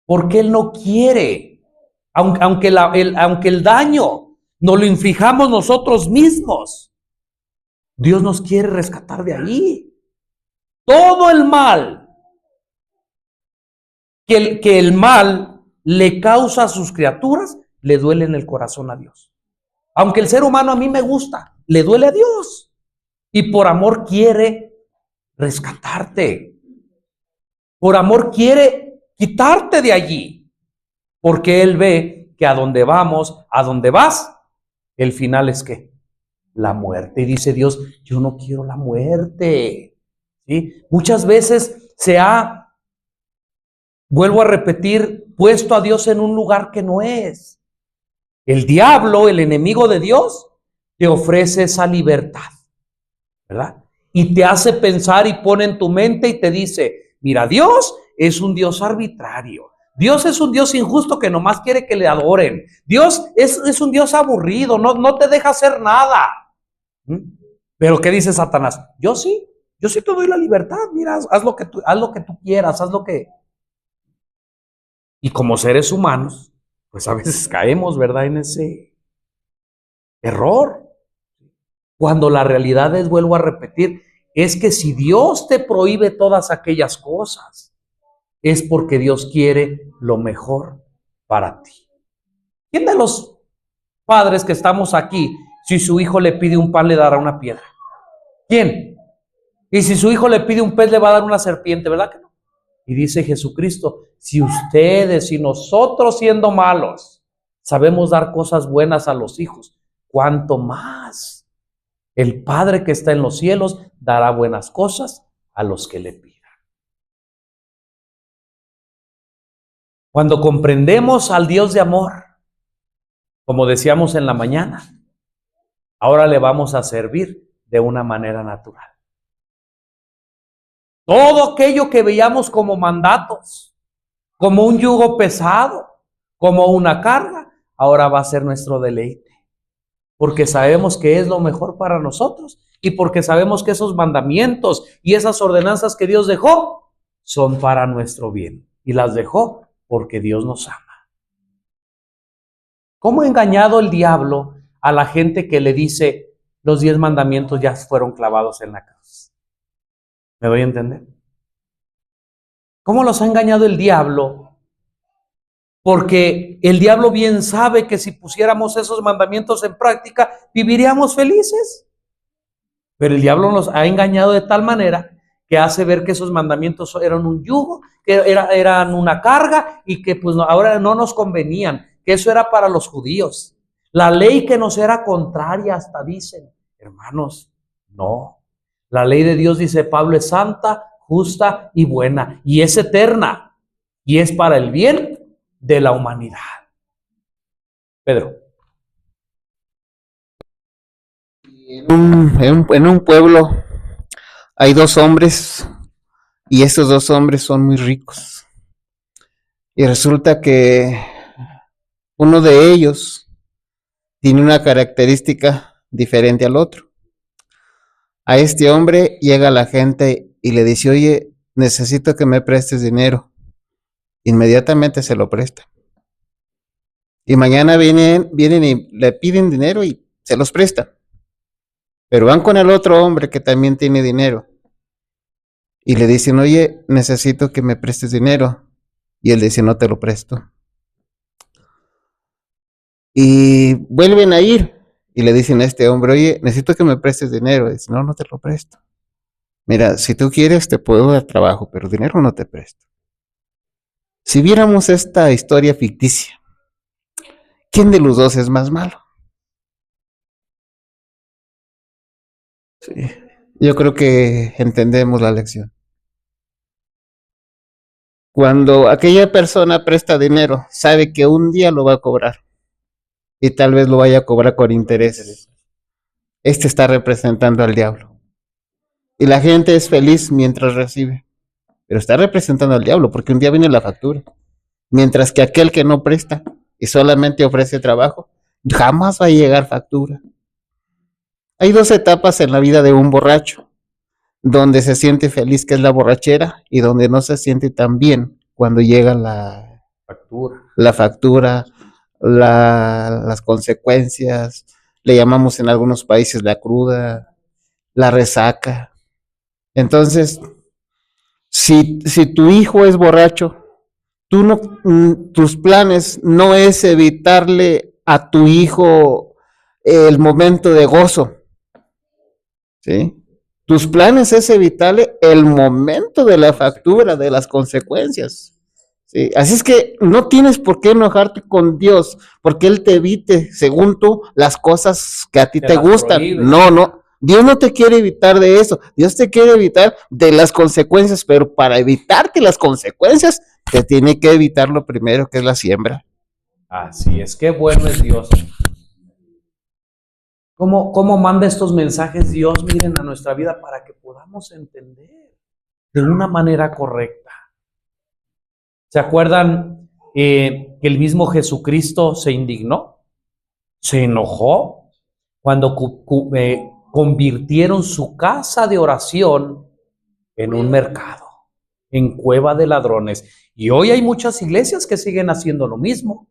Porque Él no quiere, aunque el daño nos lo inflijamos nosotros mismos, Dios nos quiere rescatar de ahí. Todo el mal que el mal le causa a sus criaturas, le duele en el corazón a Dios. Aunque el ser humano a mí me gusta, le duele a Dios. Y por amor quiere rescatarte. Por amor quiere quitarte de allí. porque él ve que a donde vamos, a donde vas, el final es ¿qué? La muerte. Y dice Dios, yo no quiero la muerte. ¿Sí? Muchas veces se ha, vuelvo a repetir, puesto a Dios en un lugar que no es. El diablo, el enemigo de Dios, te ofrece esa libertad, ¿verdad? Y te hace pensar y pone en tu mente y te dice, mira, Dios es un Dios arbitrario. Dios es un Dios injusto que nomás quiere que le adoren. Dios es un Dios aburrido, no te deja hacer nada. Pero ¿qué dice Satanás? Yo sí te doy la libertad. Mira, haz lo que tú quieras, haz lo que... Y como seres humanos, pues a veces caemos, ¿verdad? En ese error. Cuando la realidad es, vuelvo a repetir, es que si Dios te prohíbe todas aquellas cosas, es porque Dios quiere lo mejor para ti. ¿Quién de los padres que estamos aquí, si su hijo le pide un pan, le dará una piedra? ¿Quién? Y si su hijo le pide un pez, le va a dar una serpiente, ¿verdad que no? Y dice Jesucristo, si ustedes y nosotros siendo malos sabemos dar cosas buenas a los hijos, ¿cuánto más el Padre que está en los cielos dará buenas cosas a los que le pidan? Cuando comprendemos al Dios de amor, como decíamos en la mañana, ahora le vamos a servir de una manera natural. Todo aquello que veíamos como mandatos, como un yugo pesado, como una carga, ahora va a ser nuestro deleite. Porque sabemos que es lo mejor para nosotros y porque sabemos que esos mandamientos y esas ordenanzas que Dios dejó son para nuestro bien. Y las dejó porque Dios nos ama. ¿Cómo ha engañado el diablo a la gente que le dice los 10 mandamientos ya fueron clavados en la cruz? ¿Me doy a entender? ¿Cómo los ha engañado el diablo? Porque el diablo bien sabe que si pusiéramos esos mandamientos en práctica, viviríamos felices. Pero el diablo nos ha engañado de tal manera que hace ver que esos mandamientos eran un yugo, que eran una carga y que pues ahora no nos convenían, que eso era para los judíos. La ley que nos era contraria hasta dicen, hermanos, no. La ley de Dios, dice Pablo, es santa, justa y buena, y es eterna, y es para el bien de la humanidad. Pedro. En un pueblo hay 2 hombres y estos 2 hombres son muy ricos. Y resulta que uno de ellos tiene una característica diferente al otro. A este hombre llega la gente y le dice, oye, necesito que me prestes dinero. Inmediatamente se lo presta. Y mañana vienen y le piden dinero y se los presta. Pero van con el otro hombre que también tiene dinero. Y le dicen, oye, necesito que me prestes dinero. Y él dice, no te lo presto. Y vuelven a ir. Y le dicen a este hombre, oye, necesito que me prestes dinero. Y dice, no te lo presto. Mira, si tú quieres te puedo dar trabajo, pero dinero no te presto. Si viéramos esta historia ficticia, ¿quién de los 2 es más malo? Sí, yo creo que entendemos la lección. Cuando aquella persona presta dinero, sabe que un día lo va a cobrar y tal vez lo vaya a cobrar con intereses. Este está representando al diablo. Y la gente es feliz mientras recibe, pero está representando al diablo porque un día viene la factura. Mientras que aquel que no presta y solamente ofrece trabajo, jamás va a llegar factura. Hay 2 etapas en la vida de un borracho, donde se siente feliz, que es la borrachera, y donde no se siente tan bien cuando llega la factura, las consecuencias, le llamamos en algunos países la cruda, la resaca. Entonces, si tu hijo es borracho, tus planes no es evitarle a tu hijo el momento de gozo, ¿sí? Tus planes es evitarle el momento de la factura, de las consecuencias, Sí, así es que no tienes por qué enojarte con Dios, porque Él te evite, según tú, las cosas que a ti te gustan. Prohíbe. No, Dios no te quiere evitar de eso, Dios te quiere evitar de las consecuencias, pero para evitarte las consecuencias, te tiene que evitar lo primero, que es la siembra. Así es, qué bueno es Dios. ¿Cómo manda estos mensajes Dios, miren, a nuestra vida para que podamos entender de una manera correcta? ¿Se acuerdan que el mismo Jesucristo se indignó? ¿Se enojó? Cuando convirtieron su casa de oración en un mercado, en cueva de ladrones. Y hoy hay muchas iglesias que siguen haciendo lo mismo.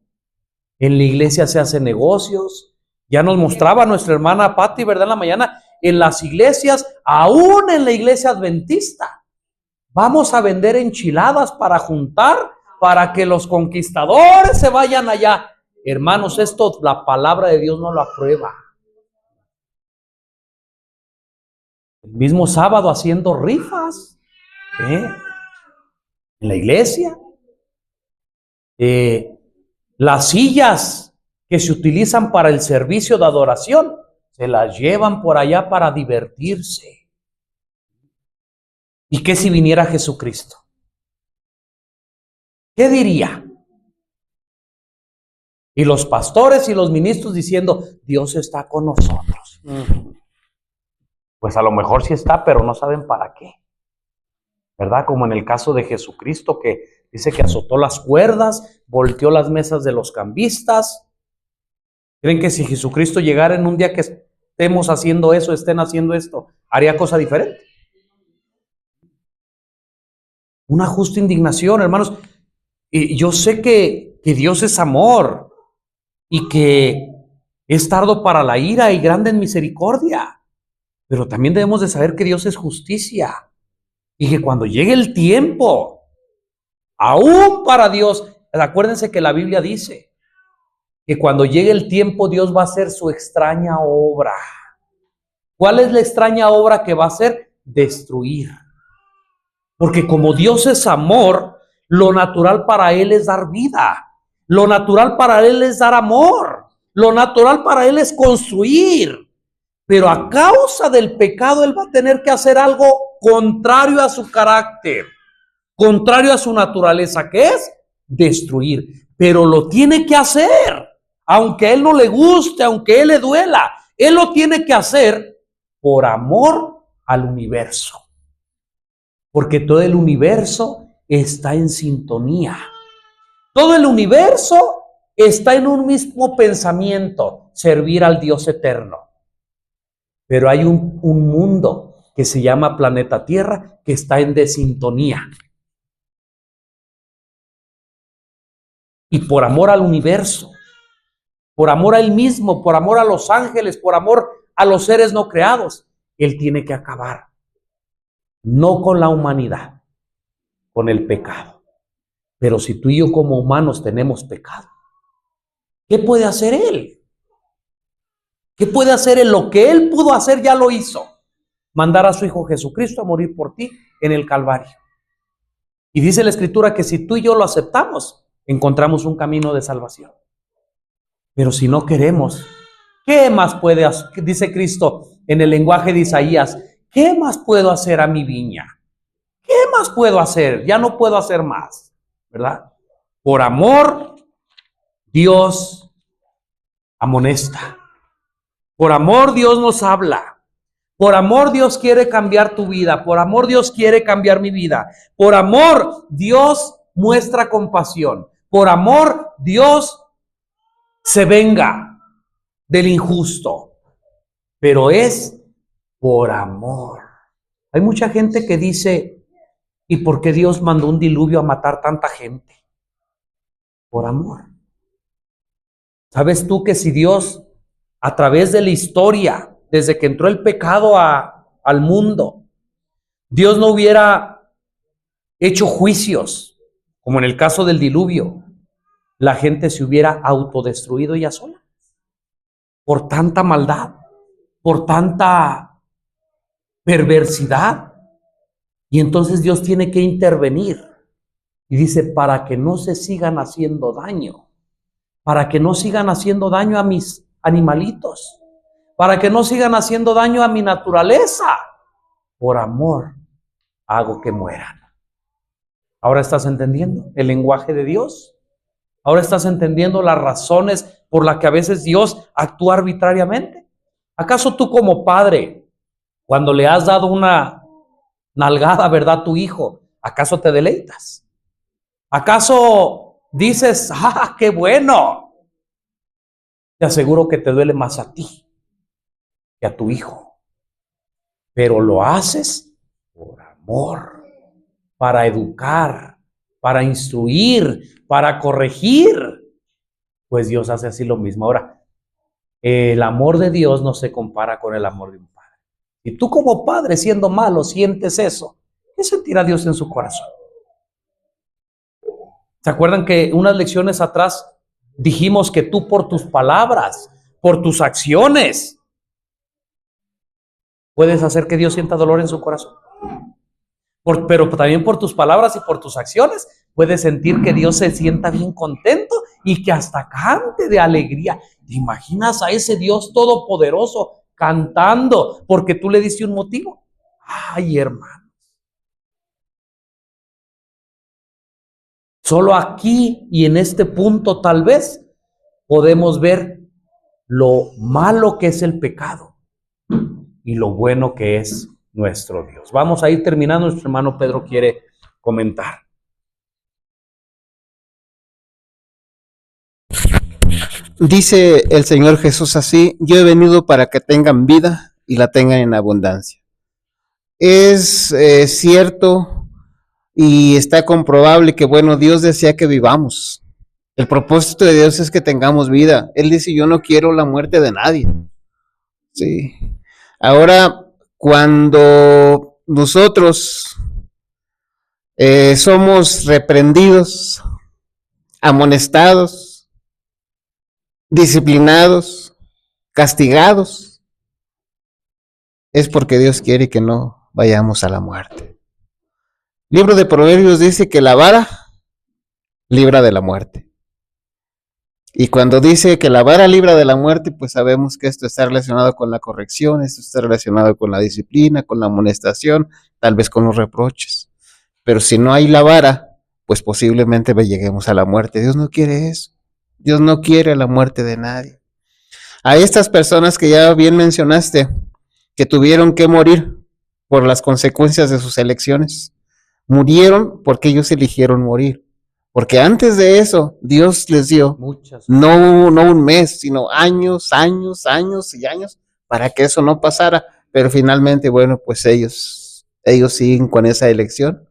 En la iglesia se hacen negocios. Ya nos mostraba nuestra hermana Patti, ¿verdad? En la mañana, en las iglesias, aún en la iglesia adventista, vamos a vender enchiladas para juntar, para que los conquistadores se vayan allá. Hermanos, esto la palabra de Dios no lo aprueba. El mismo sábado haciendo rifas, en la iglesia. Las sillas que se utilizan para el servicio de adoración, se las llevan por allá para divertirse. ¿Y qué si viniera Jesucristo? ¿Qué diría? Y los pastores y los ministros diciendo, Dios está con nosotros. Pues a lo mejor sí está, pero no saben para qué. ¿Verdad? Como en el caso de Jesucristo, que dice que azotó las cuerdas, volteó las mesas de los cambistas. ¿Creen que si Jesucristo llegara en un día que estemos haciendo eso, estén haciendo esto, haría cosa diferente? Una justa indignación, hermanos. Y yo sé que Dios es amor y que es tardo para la ira y grande en misericordia, pero también debemos de saber que Dios es justicia y que cuando llegue el tiempo, aún para Dios, acuérdense que la Biblia dice que cuando llegue el tiempo Dios va a hacer su extraña obra. ¿Cuál es la extraña obra que va a hacer? Destruir. Porque como Dios es amor, lo natural para Él es dar vida. Lo natural para Él es dar amor. Lo natural para Él es construir. Pero a causa del pecado Él va a tener que hacer algo contrario a su carácter, contrario a su naturaleza, que es destruir. Pero lo tiene que hacer. Aunque a Él no le guste, aunque a Él le duela, Él lo tiene que hacer por amor al universo. Porque todo el universo está en sintonía. Todo el universo está en un mismo pensamiento, servir al Dios eterno. Pero hay un mundo que se llama planeta Tierra que está en desintonía. Y por amor al universo, por amor a Él mismo, por amor a los ángeles, por amor a los seres no creados, Él tiene que acabar. No con la humanidad, con el pecado. Pero si tú y yo como humanos tenemos pecado, ¿qué puede hacer Él? ¿Qué puede hacer Él? Lo que Él pudo hacer ya lo hizo. Mandar a su Hijo Jesucristo a morir por ti en el Calvario. Y dice la Escritura que si tú y yo lo aceptamos, encontramos un camino de salvación. Pero si no queremos, ¿qué más puede hacer? Dice Cristo en el lenguaje de Isaías, ¿qué más puedo hacer a mi viña? ¿Qué más puedo hacer? Ya no puedo hacer más, ¿verdad? Por amor, Dios amonesta. Por amor, Dios nos habla. Por amor, Dios quiere cambiar tu vida. Por amor, Dios quiere cambiar mi vida. Por amor, Dios muestra compasión. Por amor, Dios se venga del injusto. Pero es por amor. Hay mucha gente que dice, ¿y por qué Dios mandó un diluvio a matar tanta gente? Por amor. ¿Sabes tú que si Dios, a través de la historia, desde que entró el pecado al mundo, Dios no hubiera hecho juicios, como en el caso del diluvio, la gente se hubiera autodestruido ella sola? Por tanta maldad, por tanta perversidad. Y entonces Dios tiene que intervenir. Y dice, para que no se sigan haciendo daño, para que no sigan haciendo daño a mis animalitos, para que no sigan haciendo daño a mi naturaleza. Por amor hago que mueran. ¿Ahora estás entendiendo el lenguaje de Dios? ¿Ahora estás entendiendo las razones por las que a veces Dios actúa arbitrariamente? ¿Acaso tú como padre, cuando le has dado una nalgada, verdad, a tu hijo, acaso te deleitas? ¿Acaso dices, ¡ah, qué bueno! Te aseguro que te duele más a ti que a tu hijo. Pero lo haces por amor, para educar, para instruir, para corregir. Pues Dios hace así lo mismo. Ahora, el amor de Dios no se compara con el amor de un padre. Y tú como padre, siendo malo, sientes eso, ¿qué sentirá Dios en su corazón? ¿Se acuerdan que unas lecciones atrás dijimos que tú por tus palabras, por tus acciones, puedes hacer que Dios sienta dolor en su corazón? Pero también por tus palabras y por tus acciones puedes sentir que Dios se sienta bien contento y que hasta cante de alegría. ¿Te imaginas a ese Dios todopoderoso cantando porque tú le diste un motivo? Ay, hermanos. Solo aquí y en este punto tal vez podemos ver lo malo que es el pecado y lo bueno que es nuestro Dios. Vamos a ir terminando. Nuestro hermano Pedro quiere comentar. Dice el Señor Jesús así: yo he venido para que tengan vida y la tengan en abundancia. Es cierto y está comprobable que, bueno, Dios desea que vivamos. El propósito de Dios es que tengamos vida. Él dice, yo no quiero la muerte de nadie. Sí. Ahora, cuando nosotros somos reprendidos, amonestados, disciplinados, castigados, es porque Dios quiere que no vayamos a la muerte. El libro de Proverbios dice que la vara libra de la muerte. Y cuando dice que la vara libra de la muerte, pues sabemos que esto está relacionado con la corrección, esto está relacionado con la disciplina, con la amonestación, tal vez con los reproches. Pero si no hay la vara, pues posiblemente lleguemos a la muerte. Dios no quiere eso. Dios no quiere la muerte de nadie. A estas personas que ya bien mencionaste, que tuvieron que morir por las consecuencias de sus elecciones, murieron porque ellos eligieron morir. Porque antes de eso, Dios les dio no un mes, sino años y años para que eso no pasara. Pero finalmente, bueno, pues ellos siguen con esa elección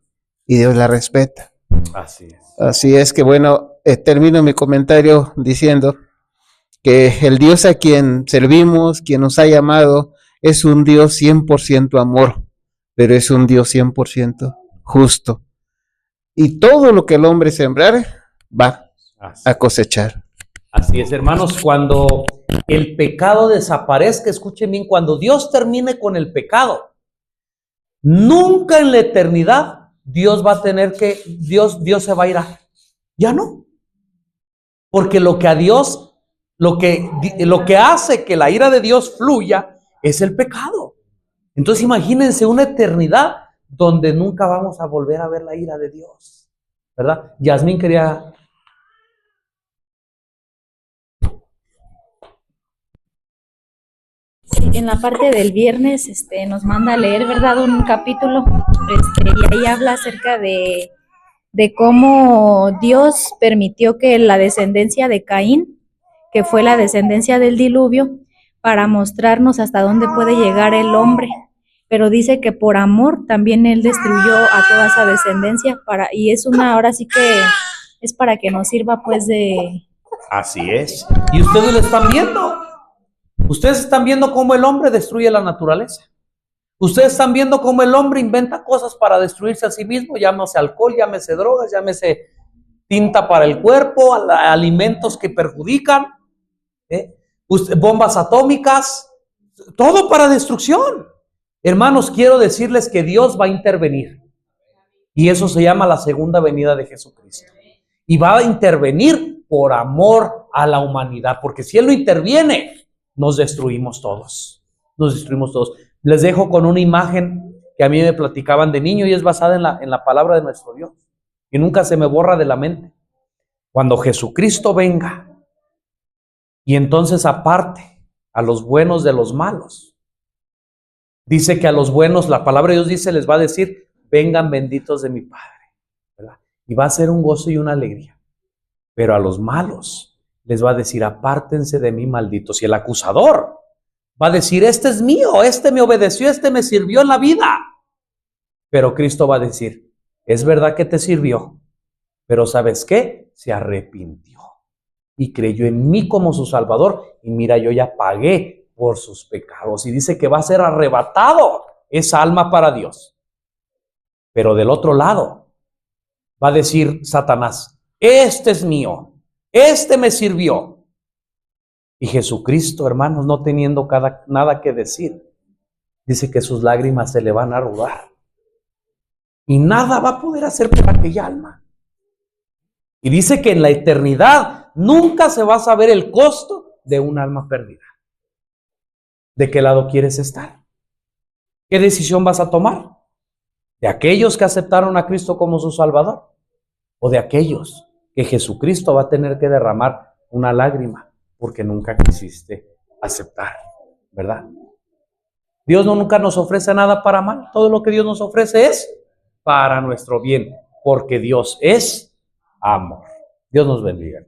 y Dios la respeta. Así es. Así es que, bueno, termino mi comentario diciendo que el Dios a quien servimos, quien nos ha llamado, es un Dios 100% amor, pero es un Dios 100% justo. Y todo lo que el hombre sembrare va a cosechar. Así es, hermanos, cuando el pecado desaparezca, escuchen bien, cuando Dios termine con el pecado, nunca en la eternidad Dios va a tener que, Dios se va a ir a, ya no. Porque lo que a Dios, lo que hace que la ira de Dios fluya es el pecado. Entonces imagínense una eternidad donde nunca vamos a volver a ver la ira de Dios, ¿verdad? Yasmín quería... Sí, en la parte del viernes nos manda a leer, ¿verdad? Un capítulo, y ahí habla acerca de cómo Dios permitió que la descendencia de Caín, que fue la descendencia del diluvio, para mostrarnos hasta dónde puede llegar el hombre. Pero dice que por amor también Él destruyó a toda esa descendencia, y es ahora sí que es para que nos sirva pues de... Así es. Y ustedes lo están viendo. Ustedes están viendo cómo el hombre destruye la naturaleza. Ustedes están viendo cómo el hombre inventa cosas para destruirse a sí mismo, llámese alcohol, llámese drogas, llámese tinta para el cuerpo, alimentos que perjudican, bombas atómicas, todo para destrucción. Hermanos, quiero decirles que Dios va a intervenir. Y eso se llama la segunda venida de Jesucristo. Y va a intervenir por amor a la humanidad, porque si Él no interviene, nos destruimos todos. Nos destruimos todos. Les dejo con una imagen que a mí me platicaban de niño y es basada en la palabra de nuestro Dios. Y nunca se me borra de la mente. Cuando Jesucristo venga y entonces aparte a los buenos de los malos. Dice que a los buenos, la palabra de Dios dice, les va a decir, vengan benditos de mi Padre, ¿verdad? Y va a ser un gozo y una alegría. Pero a los malos les va a decir, apártense de mí, malditos. Y el acusador va a decir, este es mío, este me obedeció, este me sirvió en la vida. Pero Cristo va a decir, es verdad que te sirvió, pero ¿sabes qué? Se arrepintió y creyó en mí como su Salvador. Y mira, yo ya pagué por sus pecados. Y dice que va a ser arrebatado esa alma para Dios. Pero del otro lado va a decir Satanás, este es mío, este me sirvió. Y Jesucristo, hermanos, no teniendo nada que decir, dice que sus lágrimas se le van a rodar. Y nada va a poder hacer por aquella alma. Y dice que en la eternidad nunca se va a saber el costo de un alma perdida. ¿De qué lado quieres estar? ¿Qué decisión vas a tomar? ¿De aquellos que aceptaron a Cristo como su Salvador? ¿O de aquellos que Jesucristo va a tener que derramar una lágrima porque nunca quisiste aceptar? ¿Verdad? Dios nunca nos ofrece nada para mal. Todo lo que Dios nos ofrece es para nuestro bien, porque Dios es amor. Dios nos bendiga.